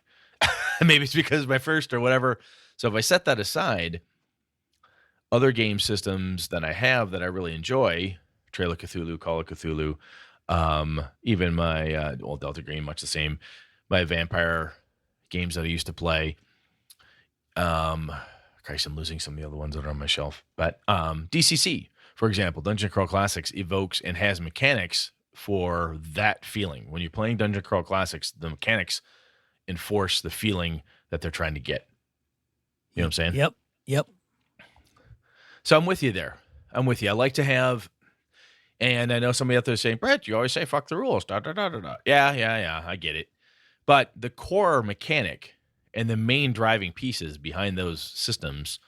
Maybe it's because it's my first or whatever. So if I set that aside, other game systems that I have that I really enjoy, Trail of Cthulhu, Call of Cthulhu, even my Delta Green, much the same, my vampire games that I used to play. Christ, I'm losing some of the other ones that are on my shelf. But DCC, for example, Dungeon Crawl Classics evokes and has mechanics for that feeling. When you're playing Dungeon Crawl Classics, the mechanics enforce the feeling that they're trying to get. You know what I'm saying? Yep. So I'm with you there. I'm with you. I like to have, and I know somebody out there saying, Brett, you always say fuck the rules. Da, da, da, da, da. Yeah, I get it. But the core mechanic and the main driving pieces behind those systems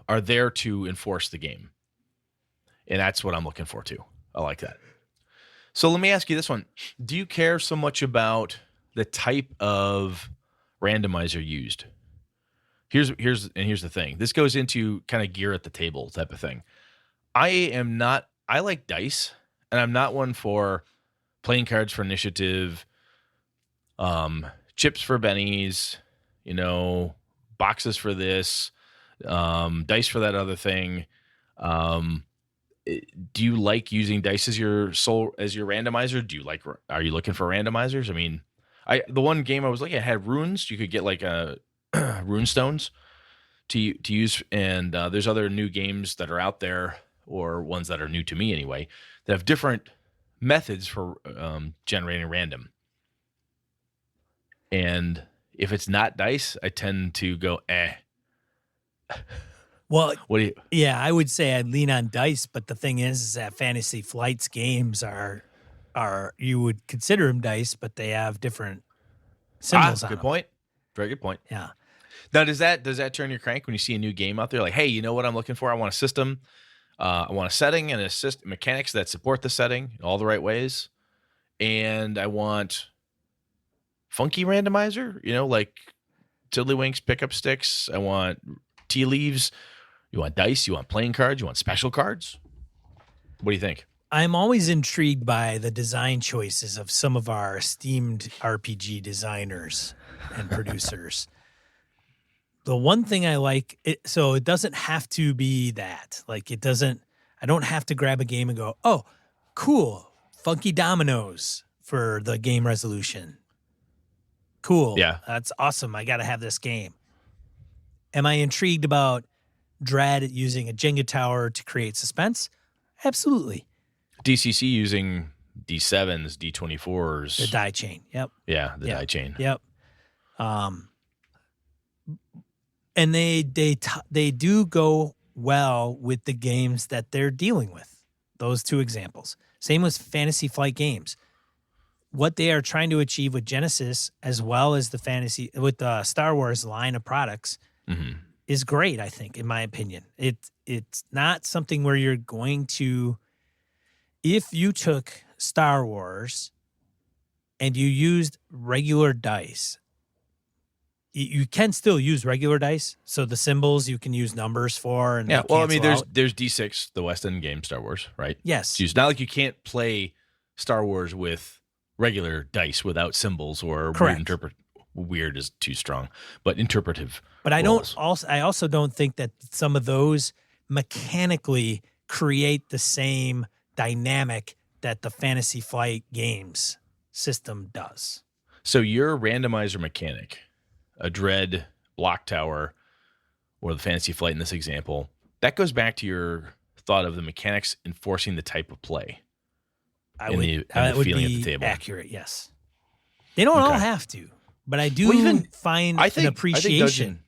are there to enforce the game. And that's what I'm looking for too. I like that. So let me ask you this one. Do you care so much about the type of randomizer used? Here's the thing. This goes into kind of gear at the table type of thing. I like dice, and I'm not one for playing cards for initiative, chips for bennies, boxes for this, dice for that other thing. Do you like using dice as your randomizer? Are you looking for randomizers? I mean, the one game I was looking at had runes. You could get like rune stones to use, and there's other new games that are out there, or ones that are new to me anyway, that have different methods for generating random. And if it's not dice, I tend to go Well, what do you? Yeah, I would say I'd lean on dice, but the thing is that Fantasy Flight's games are you would consider them dice, but they have different symbols on Good them. point. Very good point. Yeah. Now, does that turn your crank when you see a new game out there? Like, hey, you know what I'm looking for? I want a system. I want a setting and mechanics that support the setting in all the right ways. And I want funky randomizer, like Tiddlywinks pickup sticks. I want tea leaves. You want dice. You want playing cards. You want special cards. What do you think? I'm always intrigued by the design choices of some of our esteemed RPG designers and producers. The one thing I like, so it doesn't have to be that. Like I don't have to grab a game and go, oh, cool, funky dominoes for the game resolution. Cool. Yeah. That's awesome. I got to have this game. Am I intrigued about Dread using a Jenga tower to create suspense? Absolutely. DCC using D7s, D24s. The die chain. Yep. Yeah, the die chain. Yep. And they do go well with the games that they're dealing with. Those two examples. Same with Fantasy Flight Games. What they are trying to achieve with Genesis, as well as with the Star Wars line of products, is great, I think, in my opinion. It's not something where you're going to, if you took Star Wars and you used regular dice, you can still use regular dice. So the symbols you can use numbers for. And well, I mean, there's D6, the West End game, Star Wars, right? Yes. It's not like you can't play Star Wars with regular dice without symbols or weird is too strong, but interpretive. But I also don't think that some of those mechanically create the same dynamic that the Fantasy Flight Games system does. So your randomizer mechanic, a dread, block tower, or the fantasy flight in this example, that goes back to your thought of the mechanics enforcing the type of play and the That would feeling at the be table. accurate. Yes, they don't all Okay. have to, but I do Well, even find I think an appreciation.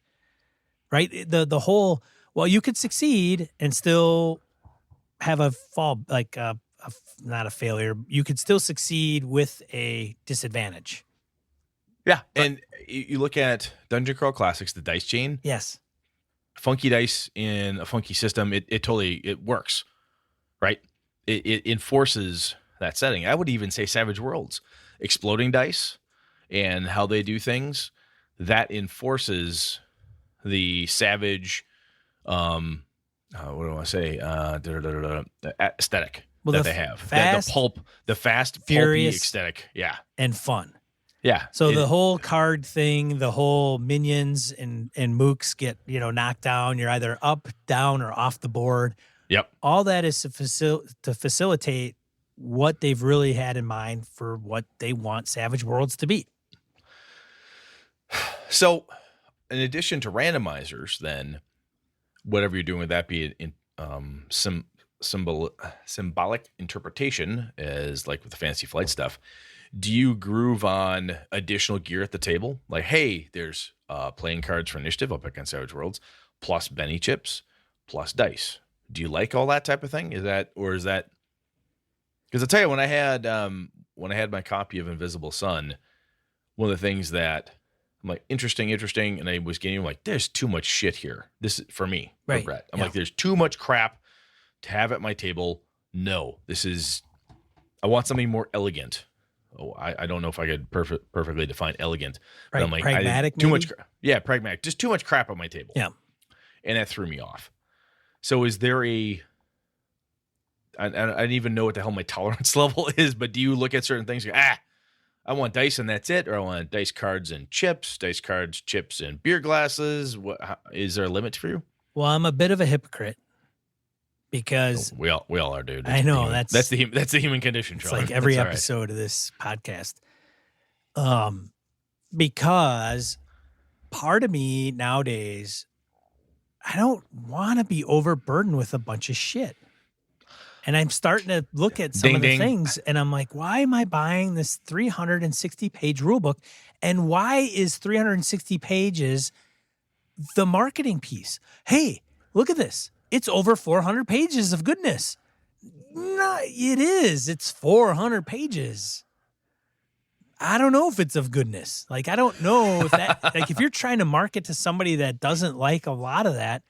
Right, the whole you could succeed and still have a fall, like not a failure. You could still succeed with a disadvantage. Yeah, and you look at Dungeon Crawl Classics, the dice chain, Yes, funky dice in a funky system. It totally works, right? It enforces that setting. I would even say Savage Worlds, exploding dice, and how they do things, that enforces the savage. What do I say? The aesthetic that they have. Fast, the fast, furious, pulpy aesthetic. Yeah, and fun. yeah. So the whole card thing, the whole minions and mooks get knocked down. You're either up, down, or off the board. Yep. All that is to facilitate what they've really had in mind for what they want Savage Worlds to be. So, in addition to randomizers, then whatever you're doing with that, be it in symbolic interpretation, as like with the fantasy flight stuff, do you groove on additional gear at the table? Like, hey, there's playing cards for initiative up against Savage Worlds, plus Benny chips, plus dice. Do you like all that type of thing? Is that because I'll tell you, when I had my copy of Invisible Sun, one of the things that I'm like, interesting, and I was getting like, there's too much shit here. This is for me, right? Brett. I'm like, there's too much crap to have at my table. No, I want something more elegant. Oh, I don't know if I could perfectly define elegant, but I'm like, pragmatic, too much. Yeah, pragmatic. Just too much crap at my table. Yeah, and that threw me off. So is there I don't even know what the hell my tolerance level is, but do you look at certain things? I want dice and that's it, or I want dice cards and chips, chips and beer glasses. Is there a limit for you? Well, I'm a bit of a hypocrite because we all are, dude. I know that's the human condition. It's Charlie. like every episode of this podcast. Because part of me nowadays, I don't want to be overburdened with a bunch of shit. And I'm starting to look at some of the things and I'm like, why am I buying this 360-page rule book? And why is 360 pages the marketing piece? Hey, look at this. It's over 400 pages of goodness. No, it is. It's 400 pages. I don't know if it's of goodness. Like, I don't know if that, like, if you're trying to market to somebody that doesn't like a lot of that,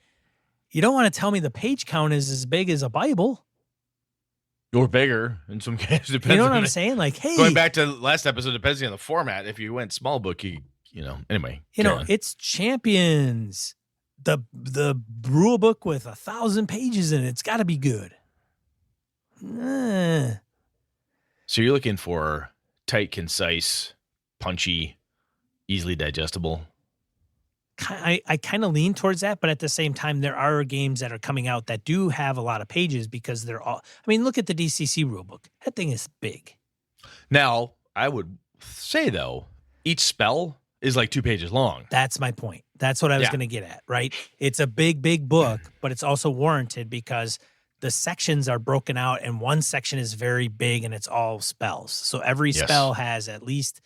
you don't want to tell me the page count is as big as a Bible. Or bigger in some cases. Depends. You know what I'm saying? Like, hey, going back to last episode, depending on the format. If you went small book, anyway. It's Champions, the rule book with 1,000 pages in it. It's got to be good. So you're looking for tight, concise, punchy, easily digestible. I kind of lean towards that, but at the same time, there are games that are coming out that do have a lot of pages because they're all. I mean, look at the DCC rulebook. That thing is big. Now, I would say though, each spell is like 2 pages long. That's my point. That's what I was going to get at. Right? It's a big book, but it's also warranted because the sections are broken out, and one section is very big, and it's all spells. So every spell has at least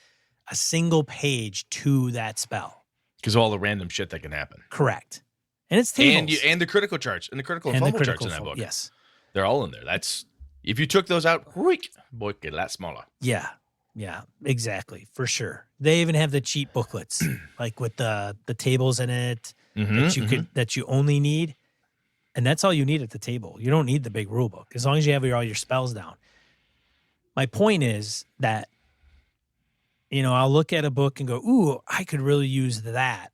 a single page to that spell. Because of all the random shit that can happen. Correct. And it's tables. And the critical charts. And the critical and fumble charts in that book. Yes. They're all in there. That's, if you took those out, boy, get a lot smaller. Yeah. Yeah, exactly. For sure. They even have the cheat booklets, like with the tables in it that you only need. And that's all you need at the table. You don't need the big rule book as long as you have all your spells down. My point is that, I'll look at a book and go, ooh, I could really use that.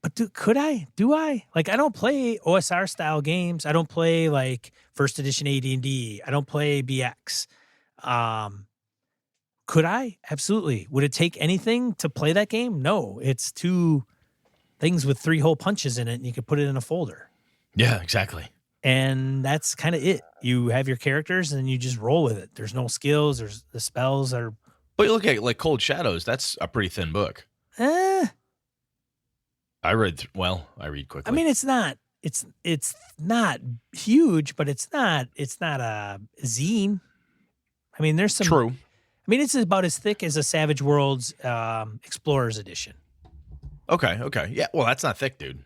But could I? Do I? Like, I don't play OSR style games. I don't play like first edition AD&D. I don't play BX. Could I? Absolutely. Would it take anything to play that game? No. It's 2 things with 3 hole punches in it, and you could put it in a folder. Yeah, exactly. And that's kind of it. You have your characters, and you just roll with it. There's no skills. The spells are. But you look at like Cold Shadows. That's a pretty thin book. Eh, I read quickly. I mean, it's not huge, but it's not a zine. I mean, there's some. True. I mean, it's about as thick as a Savage Worlds Explorers edition. Okay. Yeah. Well, that's not thick, dude.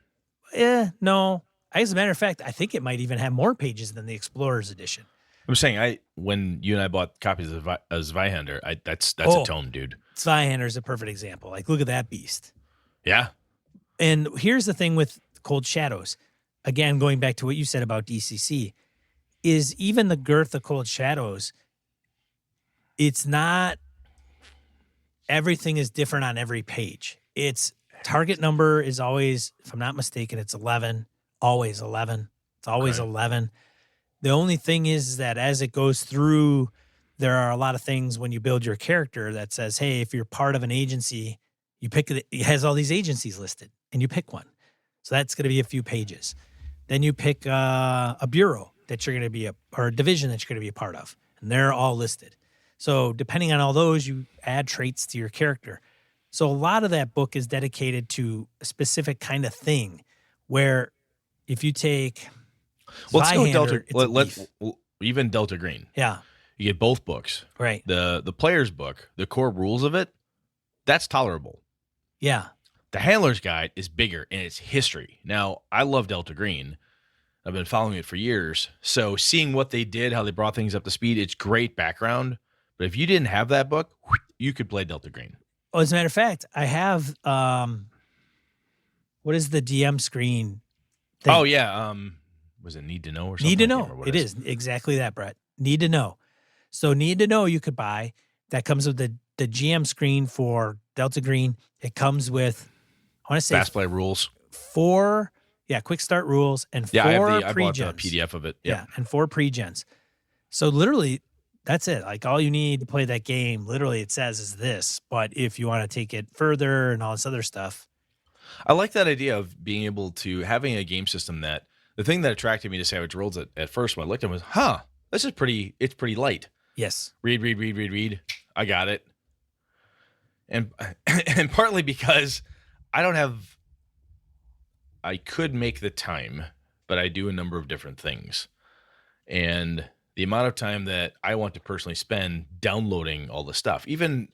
No. As a matter of fact, I think it might even have more pages than the Explorers edition. I'm saying, when you and I bought copies of Zweihander, that's a tome, dude. Zweihander is a perfect example. Like, look at that beast. Yeah. And here's the thing with Cold Shadows. Again, going back to what you said about DCC, is even the girth of Cold Shadows, it's not everything is different on every page. Its target number is always, if I'm not mistaken, it's 11, always 11. It's always 11. The only thing is that as it goes through, there are a lot of things when you build your character that says, hey, if you're part of an agency, you pick it. It has all these agencies listed, and you pick one. So that's going to be a few pages. Then you pick a bureau that you're going to be or a division that you're going to be a part of, and they're all listed. So depending on all those, you add traits to your character. So a lot of that book is dedicated to a specific kind of thing, where if you take let's go Delta, even Delta Green. Yeah. You get both books. Right. The player's book, the core rules of it, that's tolerable. Yeah. The Handler's Guide is bigger in its history. Now, I love Delta Green. I've been following it for years. So seeing what they did, how they brought things up to speed, it's great background. But if you didn't have that book, you could play Delta Green. Well, as a matter of fact, I have what is the DM screen thing? Oh, yeah. Was it Need to Know or something? Need to Know. It is exactly that, Brett. Need to Know. So Need to Know you could buy. That comes with the GM screen for Delta Green. It comes with, I want to say, Fast Play rules. 4, quick start rules, and 4 I pre-gens. bought the PDF of it. Yeah, and 4 pre-gens. So literally, that's it. Like, all you need to play that game, literally, it says is this. But if you want to take it further and all this other stuff. I like that idea of being able to having a game system that the thing that attracted me to Savage Worlds at first when I looked at it was, this is it's pretty light. Yes. Read. I got it. And partly because I could make the time, but I do a number of different things. And the amount of time that I want to personally spend downloading all the stuff, even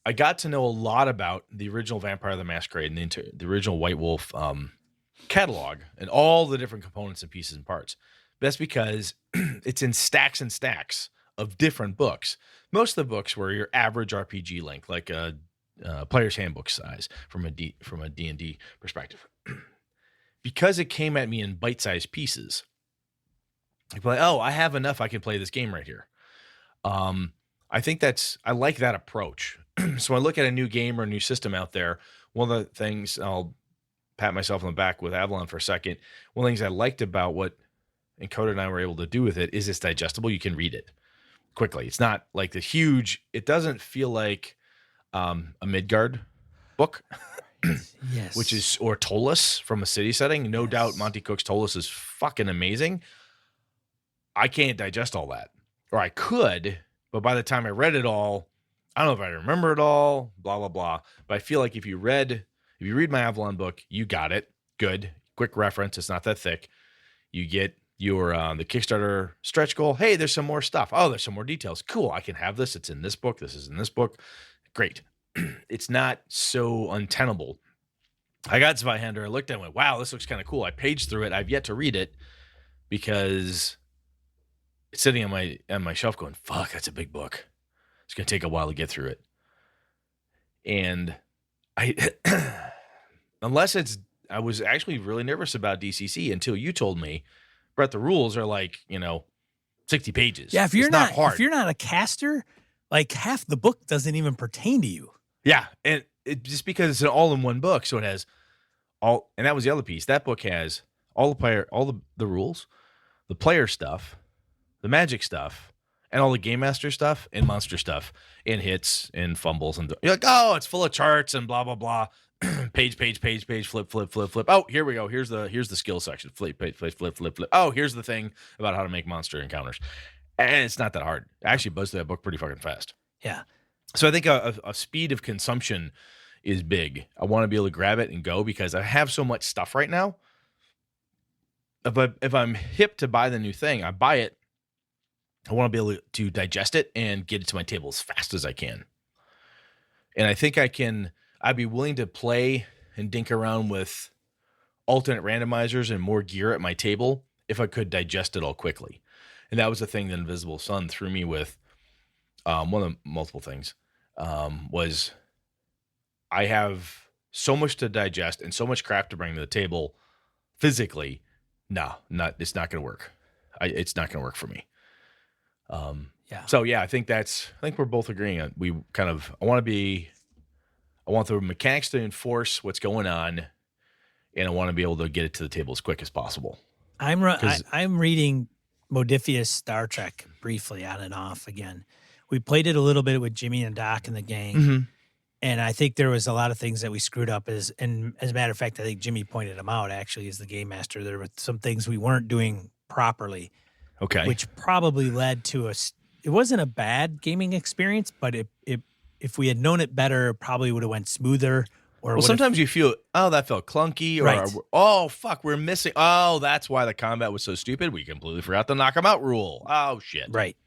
I got to know a lot about the original Vampire the Masquerade and the original White Wolf catalog and all the different components and pieces and parts. That's because it's in stacks and stacks of different books. Most of the books were your average RPG length, like a player's handbook size from a D&D perspective. Because it came at me in bite-sized pieces, like, I have enough. I can play this game right here. I think I like that approach. So I look at a new game or a new system out there. One of the things, I'll pat myself on the back with Avalon for a second. One of the things I liked about what Encoder and I were able to do with it is it's digestible. You can read it quickly. It's not like it doesn't feel like a Midgard book. Yes. Which is, or Tolus from a city setting. No doubt Monty Cook's Tolus is fucking amazing. I can't digest all that. Or I could, but by the time I read it all, I don't know if I remember it all, blah, blah, blah. But I feel like if you read my Avalon book, you got it. Good. Quick reference. It's not that thick. You get your the Kickstarter stretch goal. Hey, there's some more stuff. Oh, there's some more details. Cool. I can have this. It's in this book. This is in this book. Great. It's not so untenable. I got Zweihander. I looked at it and went, wow, this looks kind of cool. I paged through it. I've yet to read it because it's sitting on my shelf going, fuck, that's a big book. It's going to take a while to get through it. And I was actually really nervous about DCC until you told me, Brett, the rules are like, 60 pages. Yeah, if you're not hard. If you're not a caster, like half the book doesn't even pertain to you. Yeah, and just because it's an all-in-one book, so it has all, and that was the other piece. That book has all the rules, the player stuff, the magic stuff, and all the game master stuff and monster stuff, and hits and fumbles, and you're like, oh, it's full of charts and blah blah blah. page, flip. Oh, here we go. Here's the skill section. Flip. Oh, here's the thing about how to make monster encounters. And it's not that hard. I actually buzzed through that book pretty fucking fast. Yeah. So I think a speed of consumption is big. I want to be able to grab it and go because I have so much stuff right now. But if I'm hip to buy the new thing, I buy it. I want to be able to digest it and get it to my table as fast as I can. And I think I'd be willing to play and dink around with alternate randomizers and more gear at my table if I could digest it all quickly. And that was the thing that Invisible Sun threw me with. One of the multiple things was I have so much to digest and so much crap to bring to the table physically. It's not going to work. It's not going to work for me. Yeah. So yeah, I think we're both agreeing on I want the mechanics to enforce what's going on, and I want to be able to get it to the table as quick as possible. I'm reading Modifius Star Trek briefly on and off again. We played it a little bit with Jimmy and Doc and the gang. Mm-hmm. And I think there was a lot of things that we screwed up and as a matter of fact, I think Jimmy pointed them out actually as the game master. There were some things we weren't doing properly. Okay. Which probably led to it wasn't a bad gaming experience, but if we had known it better, it probably would have went smoother. Or sometimes you feel, oh, that felt clunky, or right. Oh, fuck, we're missing. Oh, that's why the combat was so stupid. We completely forgot the knock 'em out rule. Oh, shit. Right.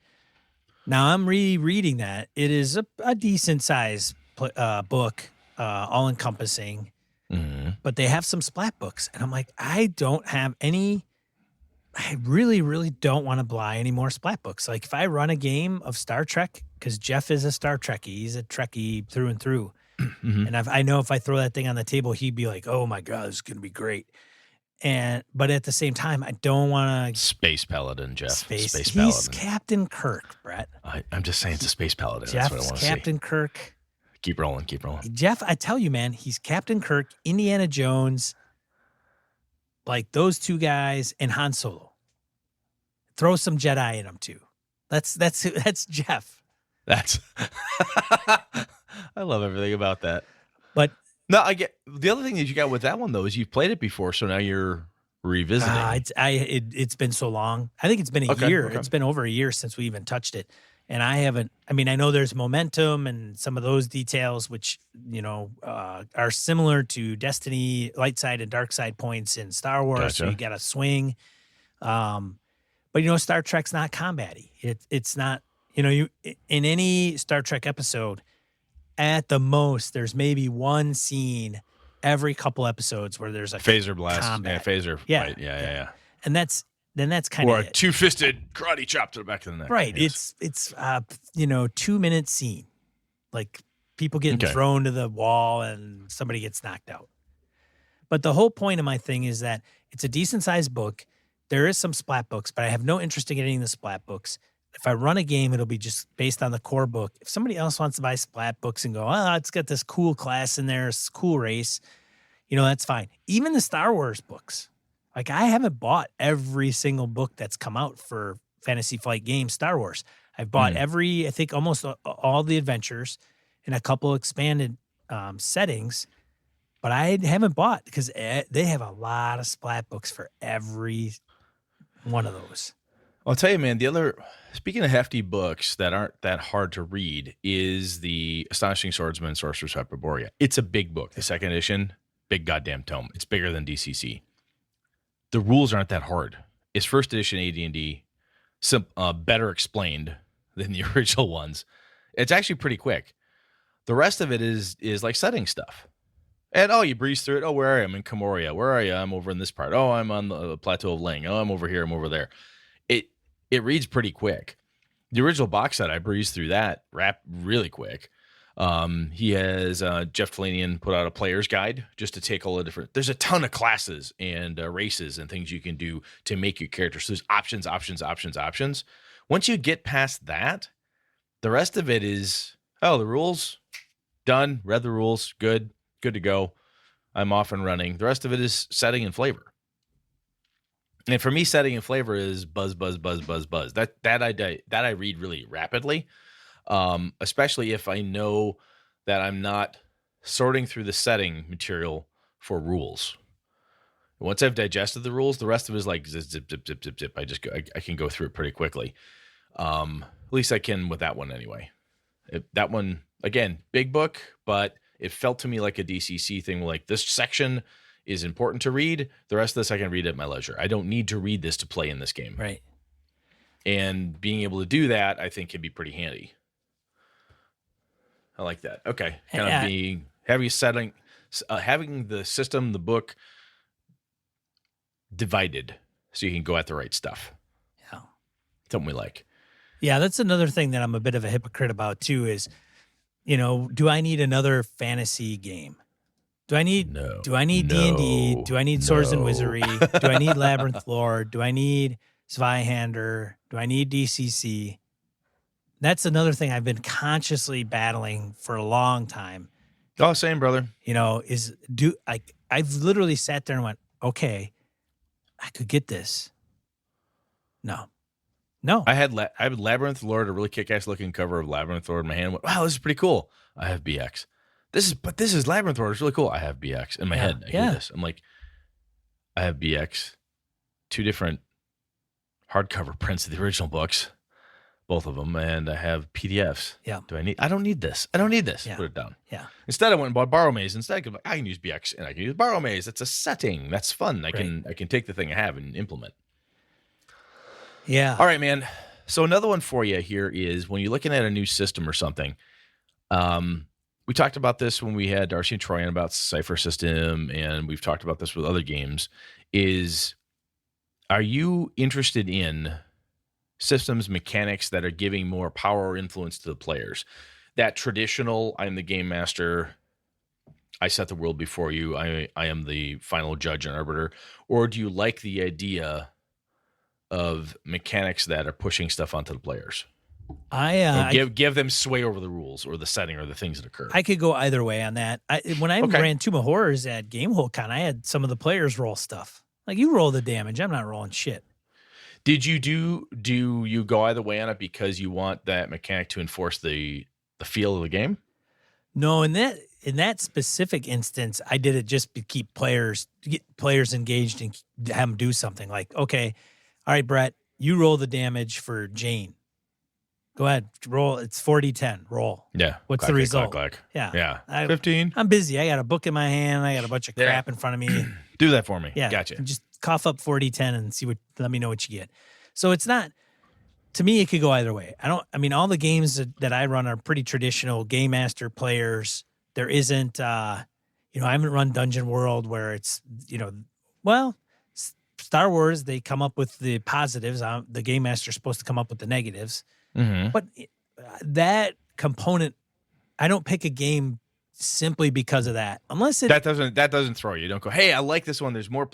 Now I'm rereading that. It is a decent size book, all encompassing, but they have some splat books, and I'm like, I really, really don't want to buy any more splat books. Like if I run a game of Star Trek, because Jeff is a Star Trekkie, he's a Trekkie through and through. And I know if I throw that thing on the table, he'd be like, "Oh my God, this is gonna be great." But at the same time, I don't want to. Space Paladin, Jeff. Space He's Paladin. Captain Kirk, Brett. I'm just saying it's a Space Paladin. Jeff's That's what I want to Captain see. Kirk. Keep rolling. Jeff, I tell you, man, he's Captain Kirk, Indiana Jones, like those two guys, and Han Solo. Throw some Jedi in him too. That's Jeff. That's I love everything about that. But no, I get the other thing that you got with that one though is you've played it before, so now you're revisiting. It's been so long. I think it's been a year. Okay. It's been over a year since we even touched it, and I haven't. I mean, I know there's momentum and some of those details, which are similar to Destiny, light side and dark side points in Star Wars. Gotcha. So you got to swing. But Star Trek's not combat-y. It's not. You in any Star Trek episode, at the most, there's maybe one scene every couple episodes where there's a phaser blast, combat. Phaser, yeah, fight. Yeah. And that's kind of or a two-fisted karate chop to the back of the neck. Right. Yes. It's 2-minute scene, like people getting thrown to the wall and somebody gets knocked out. But the whole point of my thing is that it's a decent sized book. There is some splat books, but I have no interest in getting the splat books. If I run a game, it'll be just based on the core book. If somebody else wants to buy splat books and go, it's got this cool class in there, it's a cool race, that's fine. Even the Star Wars books. Like I haven't bought every single book that's come out for Fantasy Flight Games Star Wars. I've bought I think almost all the adventures and a couple expanded settings, but I haven't bought because they have a lot of splat books for every one of those. I'll tell you, man, speaking of hefty books that aren't that hard to read is the Astonishing Swordsman and Sorcerer's Hyperborea. It's a big book. The second edition, big goddamn tome. It's bigger than DCC. The rules aren't that hard. It's first edition AD&D, better explained than the original ones. It's actually pretty quick. The rest of it is like setting stuff. And, you breeze through it. Oh, where are you? I'm in Comoria. Where are you? I'm over in this part. Oh, I'm on the Plateau of Ling. Oh, I'm over here. I'm over there. It reads pretty quick. The original box set, I breezed through that really quick. He has Jeff Talanian put out a player's guide just to take all the different. There's a ton of classes and races and things you can do to make your character. So there's options. Once you get past that, the rest of it is the rules done. Read the rules, good to go. I'm off and running. The rest of it is setting and flavor. And for me, setting and flavor is buzz. That I read really rapidly, especially if I know that I'm not sorting through the setting material for rules. Once I've digested the rules, the rest of it is like zip. I can go through it pretty quickly. At least I can with that one anyway. That one Again, big book, but it felt to me like a DCC thing. Like, this section is important to read. The rest of this I can read at my leisure. I don't need to read this to play in this game. Right. And being able to do that, I think, can be pretty handy. I like that. Okay. Kind of being having the system, the book divided so you can go at the right stuff. Yeah. Something we like. Yeah, that's another thing that I'm a bit of a hypocrite about too is, do I need another fantasy game? Do I need D&D? Do I need Swords and Wizardry? Do I need Labyrinth Lore? Do I need Zweihander? Do I need DCC? That's another thing I've been consciously battling for a long time. Oh, same, brother. I've literally sat there and went, okay, I could get this. No. I had Labyrinth Lord, a really kick-ass looking cover of Labyrinth Lord in my hand. I went, wow, this is pretty cool. I have BX. This is Labyrinth Lord. It's really cool. I have BX in my head. I hear this. I'm like, I have BX, 2 different hardcover prints of the original books, both of them, and I have PDFs. Yeah. I don't need this. I don't need this. Yeah. Put it down. Yeah. Instead, I went and bought Borrow Maze. Instead, I can use BX and I can use Borrow Maze. It's a setting. That's fun. I can take the thing I have and implement. Yeah. All right, man. So another one for you here is when you're looking at a new system or something. We talked about this when we had Darcy and Troy on about Cypher System, and we've talked about this with other games. Are you interested in systems mechanics that are giving more power or influence to the players? That traditional, I'm the game master, I set the world before you, I am the final judge and arbiter, or do you like the idea of mechanics that are pushing stuff onto the players? Give them sway over the rules or the setting or the things that occur. I could go either way on that. When I ran Tomb of Horrors at GameholeCon, I had some of the players roll stuff. Like, you roll the damage. I'm not rolling shit. Did you do you go either way on it because you want that mechanic to enforce the feel of the game? No, in that specific instance, I did it just to get players engaged and have them do something. Like, okay, all right, Brett, you roll the damage for Jane. Go ahead, roll. It's 4d10. Roll. Yeah. What's the result? Yeah. 15. I'm busy. I got a book in my hand. I got a bunch of crap in front of me. Do that for me. Yeah. Gotcha. Just cough up 4d10 and let me know what you get. So it's not, to me, it could go either way. All the games that I run are pretty traditional game master players. There isn't, I haven't run Dungeon World where it's, Star Wars, they come up with the positives. The game master's supposed to come up with the negatives. Mm-hmm. But that component, I don't pick a game simply because of that. Unless that doesn't throw you. Don't go, hey, I like this one. There's more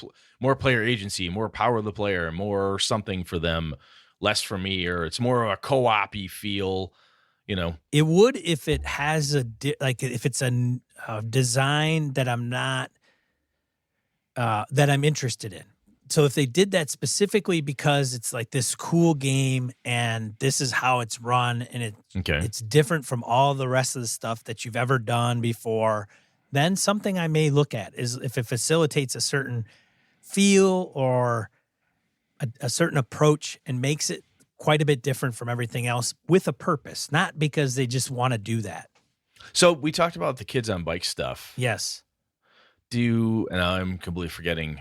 player agency, more power of the player, more something for them, less for me, or it's more of a co-op-y feel. It would if it has if it's a design that I'm not that I'm interested in. So if they did that specifically because it's like this cool game and this is how it's run and it's different from all the rest of the stuff that you've ever done before, then something I may look at is if it facilitates a certain feel or a certain approach and makes it quite a bit different from everything else with a purpose, not because they just want to do that. So we talked about the kids on bike stuff. Yes. And I'm completely forgetting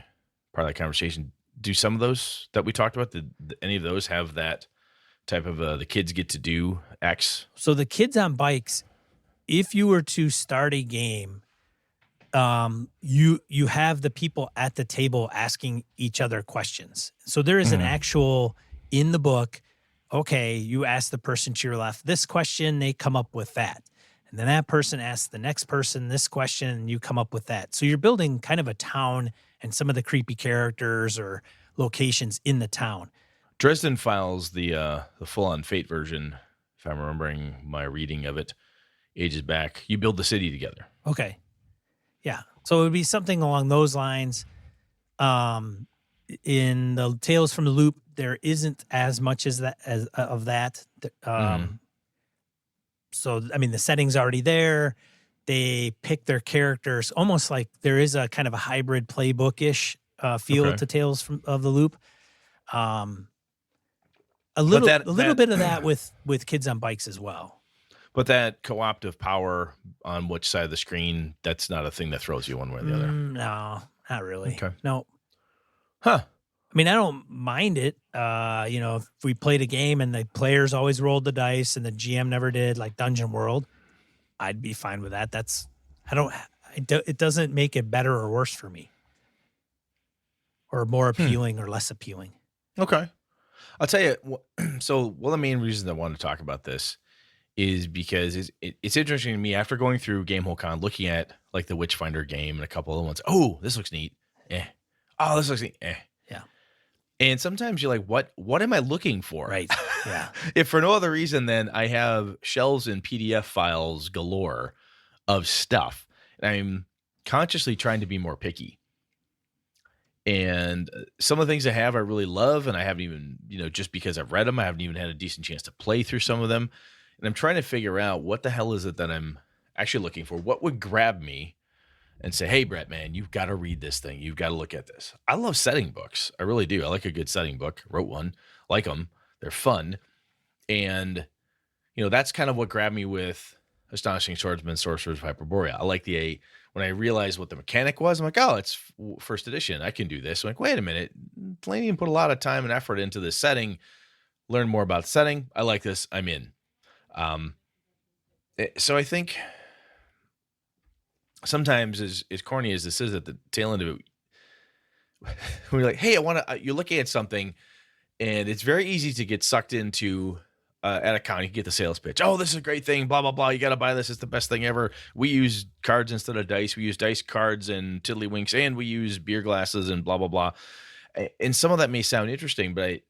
part of that conversation. Do some of those that we talked about, did any of those have that type of the kids get to do X? So the kids on bikes, if you were to start a game, you have the people at the table asking each other questions. So there is an actual in the book, okay, you ask the person to your left this question, they come up with that. And then that person asks the next person this question, and you come up with that. So you're building kind of a town and some of the creepy characters or locations in the town. Dresden Files, the full-on Fate version, if I'm remembering my reading of it, ages back, you build the city together. Okay. Yeah. So it would be something along those lines. In the Tales from the Loop, there isn't as much of that. So, the setting's already there. They pick their characters almost like there is a kind of a hybrid playbook-ish feel to Tales of the Loop. A little bit of that with kids on bikes as well. But that cooperative power on which side of the screen, that's not a thing that throws you one way or the other. No, not really. Okay. No. Huh. I mean, I don't mind it. If we played a game and the players always rolled the dice and the GM never did, like Dungeon World, I'd be fine with that. It doesn't make it better or worse for me, or more appealing or less appealing. Okay. I'll tell you. So one of the main reasons I wanted to talk about this is because it's interesting to me after going through GameholeCon, looking at like the Witchfinder game and a couple of ones. Oh, this looks neat. Oh, this looks neat. Yeah. And sometimes you're like, what am I looking for? Right. Yeah. If for no other reason than I have shelves and PDF files galore of stuff, and I'm consciously trying to be more picky. And some of the things I have, I really love, and I haven't even, just because I've read them, I haven't even had a decent chance to play through some of them. And I'm trying to figure out what the hell is it that I'm actually looking for? What would grab me and say, hey, Brett, man, you've got to read this thing. You've got to look at this. I love setting books. I really do. I like a good setting book. Wrote one. Like them. They're fun. And, that's kind of what grabbed me with Astonishing Swordsman, Sorcerers of Hyperborea. I like when I realized what the mechanic was, I'm like, oh, it's first edition. I can do this. I'm like, wait a minute. Planian put a lot of time and effort into this setting. Learn more about setting. I like this. I'm in. So I think sometimes as corny as this is at the tail end of it, when you're like, hey, you're looking at something and it's very easy to get sucked into at a con. You get the sales pitch. Oh, this is a great thing. Blah, blah, blah. You got to buy this. It's the best thing ever. We use cards instead of dice. We use dice, cards, and tiddlywinks, and we use beer glasses and blah, blah, blah. And some of that may sound interesting, but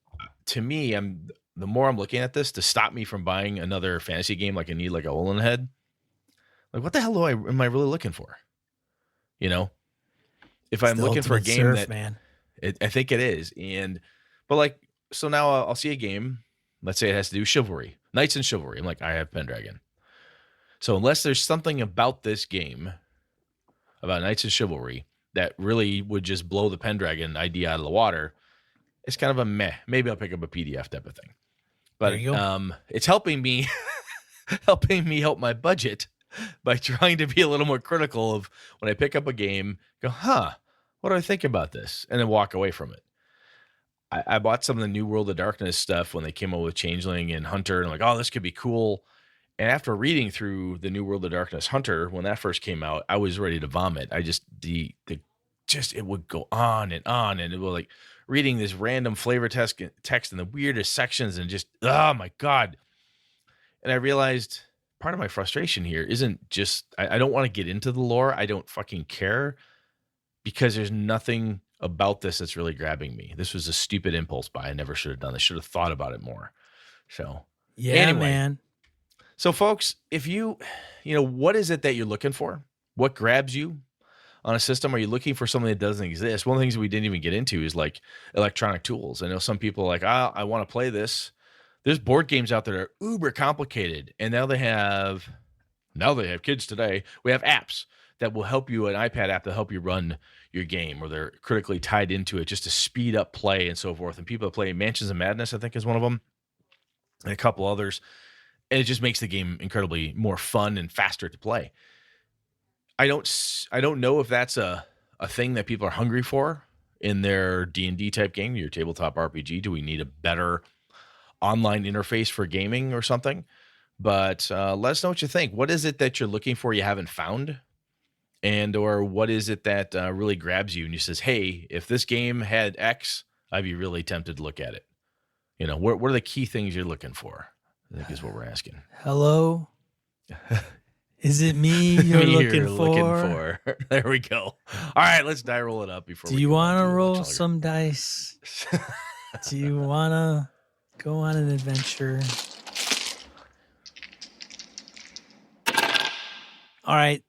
to me, the more I'm looking at this, to stop me from buying another fantasy game like I need like a hole in the head, like what the hell am I really looking for? If I'm looking for a game man. I think it is. So now I'll see a game. Let's say it has to do with chivalry, Knights and Chivalry. I'm like, I have Pendragon. So unless there's something about this game, about Knights and Chivalry, that really would just blow the Pendragon idea out of the water, it's kind of a meh. Maybe I'll pick up a PDF type of thing. But it's helping me help my budget by trying to be a little more critical of when I pick up a game, go, what do I think about this? And then walk away from it. I bought some of the New World of Darkness stuff when they came out with Changeling and Hunter, and I'm like, oh, this could be cool. And after reading through the New World of Darkness Hunter, when that first came out, I was ready to vomit. I just, it would go on, and it was like reading this random flavor text in the weirdest sections and just, oh my God. And I realized part of my frustration here isn't just, I don't want to get into the lore. I don't fucking care because there's nothing about this that's really grabbing me. This was a stupid impulse buy. I never should have done this. Should have thought about it more. So yeah, anyway, man. So folks, if what is it that you're looking for? What grabs you on a system? Are you looking for something that doesn't exist? One of the things that we didn't even get into is like electronic tools. I know some people are like, I want to play this. There's board games out there that are uber complicated. And now they have kids today. We have apps that will help you, an iPad app to help you run your game, or they're critically tied into it just to speed up play and so forth. And people that play Mansions of Madness, I think, is one of them, and a couple others. And it just makes the game incredibly more fun and faster to play. I don't know if that's a thing that people are hungry for in their D&D type game, your tabletop RPG. Do we need a better online interface for gaming or something? But let us know what you think. What is it that you're looking for you haven't found? And or what is it that really grabs you and you says, hey, if this game had X, I'd be really tempted to look at it. What are the key things you're looking for? I think is what we're asking. Hello? Is it me you're looking for? There we go. All right, let's die roll it up before Do you want to roll some dice? Do you want to go on an adventure? All right.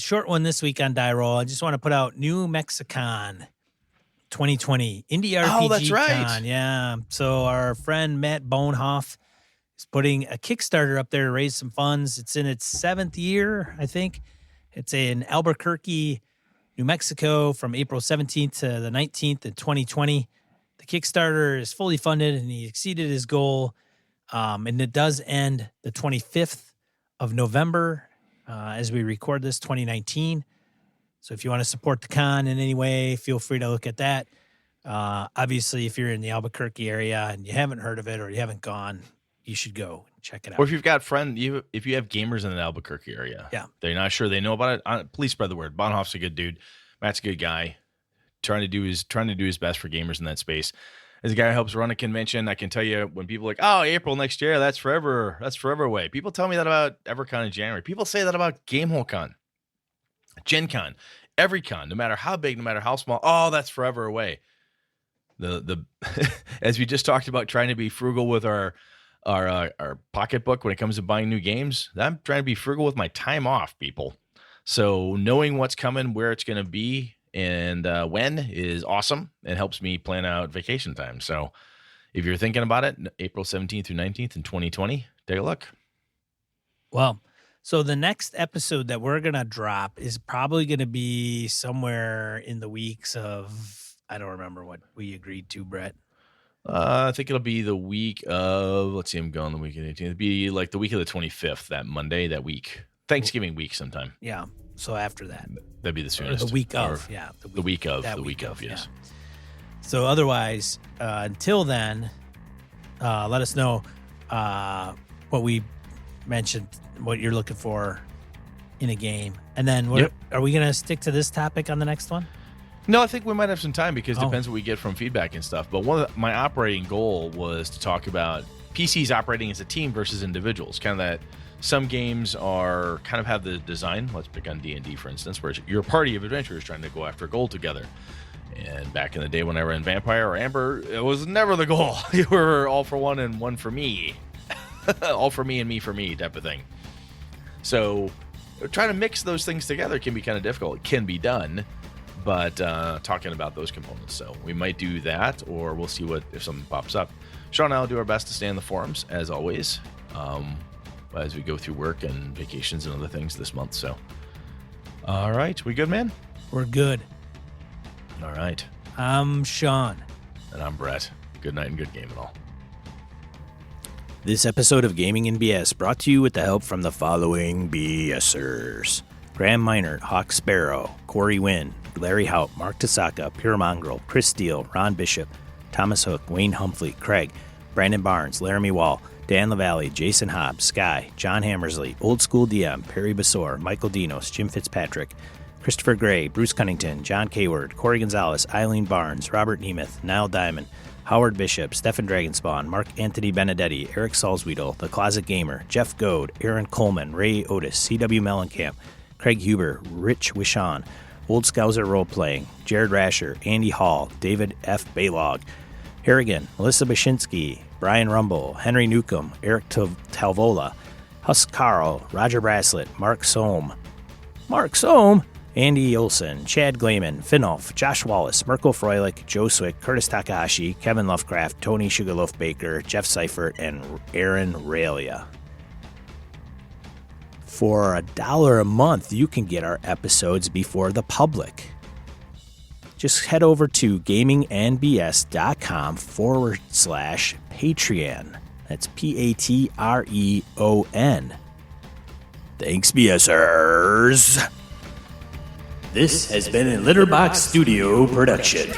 Short one this week on die roll. I just want to put out New Mexicon 2020 Indie RPG Oh, that's right. Con. Yeah. So our friend Matt Bonehoff is putting a Kickstarter up there to raise some funds. It's in its 7th year, I think. It's in Albuquerque, New Mexico, from April 17th to the 19th in 2020. The Kickstarter is fully funded and he exceeded his goal. And it does end the 25th of November as we record this, 2019. So if you want to support the con in any way, feel free to look at that. Obviously, if you're in the Albuquerque area and you haven't heard of it or you haven't gone, you should go and check it out. Or if you've got if you have gamers in the Albuquerque area, they're not sure they know about it, please spread the word. Bonhoeff's a good dude. Matt's a good guy, trying to do his best for gamers in that space. As a guy who helps run a convention, I can tell you when people are like, oh, April next year, that's forever away. People tell me that about EverCon in January. People say that about GameholeCon, Gen Con, every con, no matter how big, no matter how small. Oh, that's forever away. The as we just talked about, trying to be frugal with our pocketbook when it comes to buying new games. I'm trying to be frugal with my time off, people. So knowing what's coming, where it's going to be, and when is awesome and helps me plan out vacation time. So if you're thinking about it, April 17th through 19th in 2020, take a look. Well, so the next episode that we're going to drop is probably going to be somewhere in the weeks of, I don't remember what we agreed to, Brett. I think it'll be the week of, let's see, I'm going the week of the 18th. It'll be like the week of the 25th, that Monday, that week. Thanksgiving week sometime. Yeah. So after that. That'd be the soonest. Or the week of, The week of, yes. Yeah. So otherwise, until then, let us know what we mentioned, what you're looking for in a game. And then are we going to stick to this topic on the next one? No, I think we might have some time because it depends what we get from feedback and stuff. But my operating goal was to talk about PCs operating as a team versus individuals. Kind of that some games have the design. Let's pick on D&D, for instance, where you're a party of adventurers trying to go after a goal together. And back in the day when I ran Vampire or Amber, it was never the goal. You were all for one and one for me. All for me and me for me type of thing. So trying to mix those things together can be kind of difficult. It can be done. But talking about those components. So we might do that, or we'll see if something pops up. Sean and I will do our best to stay in the forums, as always, as we go through work and vacations and other things this month. So, all right. We good, man? We're good. All right. I'm Sean. And I'm Brett. Good night and good game and all. This episode of Gaming in BS brought to you with the help from the following BSers. Graham Minert, Hawk Sparrow, Corey Wynn, Larry Hout, Mark Tasaka, Pure Mongrel, Chris Steele, Ron Bishop, Thomas Hook, Wayne Humphrey, Craig, Brandon Barnes, Laramie Wall, Dan LaValle, Jason Hobbs, Sky, John Hammersley, Old School DM, Perry Besor, Michael Dinos, Jim Fitzpatrick, Christopher Gray, Bruce Cunnington, John Kayward, Corey Gonzalez, Eileen Barnes, Robert Nemeth, Niall Diamond, Howard Bishop, Stephen Dragonspawn, Mark Anthony Benedetti, Eric Salzwedel, The Closet Gamer, Jeff Goad, Aaron Coleman, Ray Otis, C.W. Mellencamp, Craig Huber, Rich Wishon, Old Scouser Roleplaying, Jared Rasher, Andy Hall, David F. Baylog, Harrigan, Melissa Bashinsky, Brian Rumble, Henry Newcomb, Eric Talvola, Husk Carl, Roger Braslett, Mark Sohm, Andy Olson, Chad Glayman, Finolf, Josh Wallace, Mirko Froelich, Joe Swick, Curtis Takahashi, Kevin Lovecraft, Tony Sugarloaf Baker, Jeff Seifert, and Aaron Ralia. For $1 a month, you can get our episodes before the public. Just head over to gamingandbs.com/Patreon. That's Patreon. Thanks, BSers. This has been a Litterbox Studio production.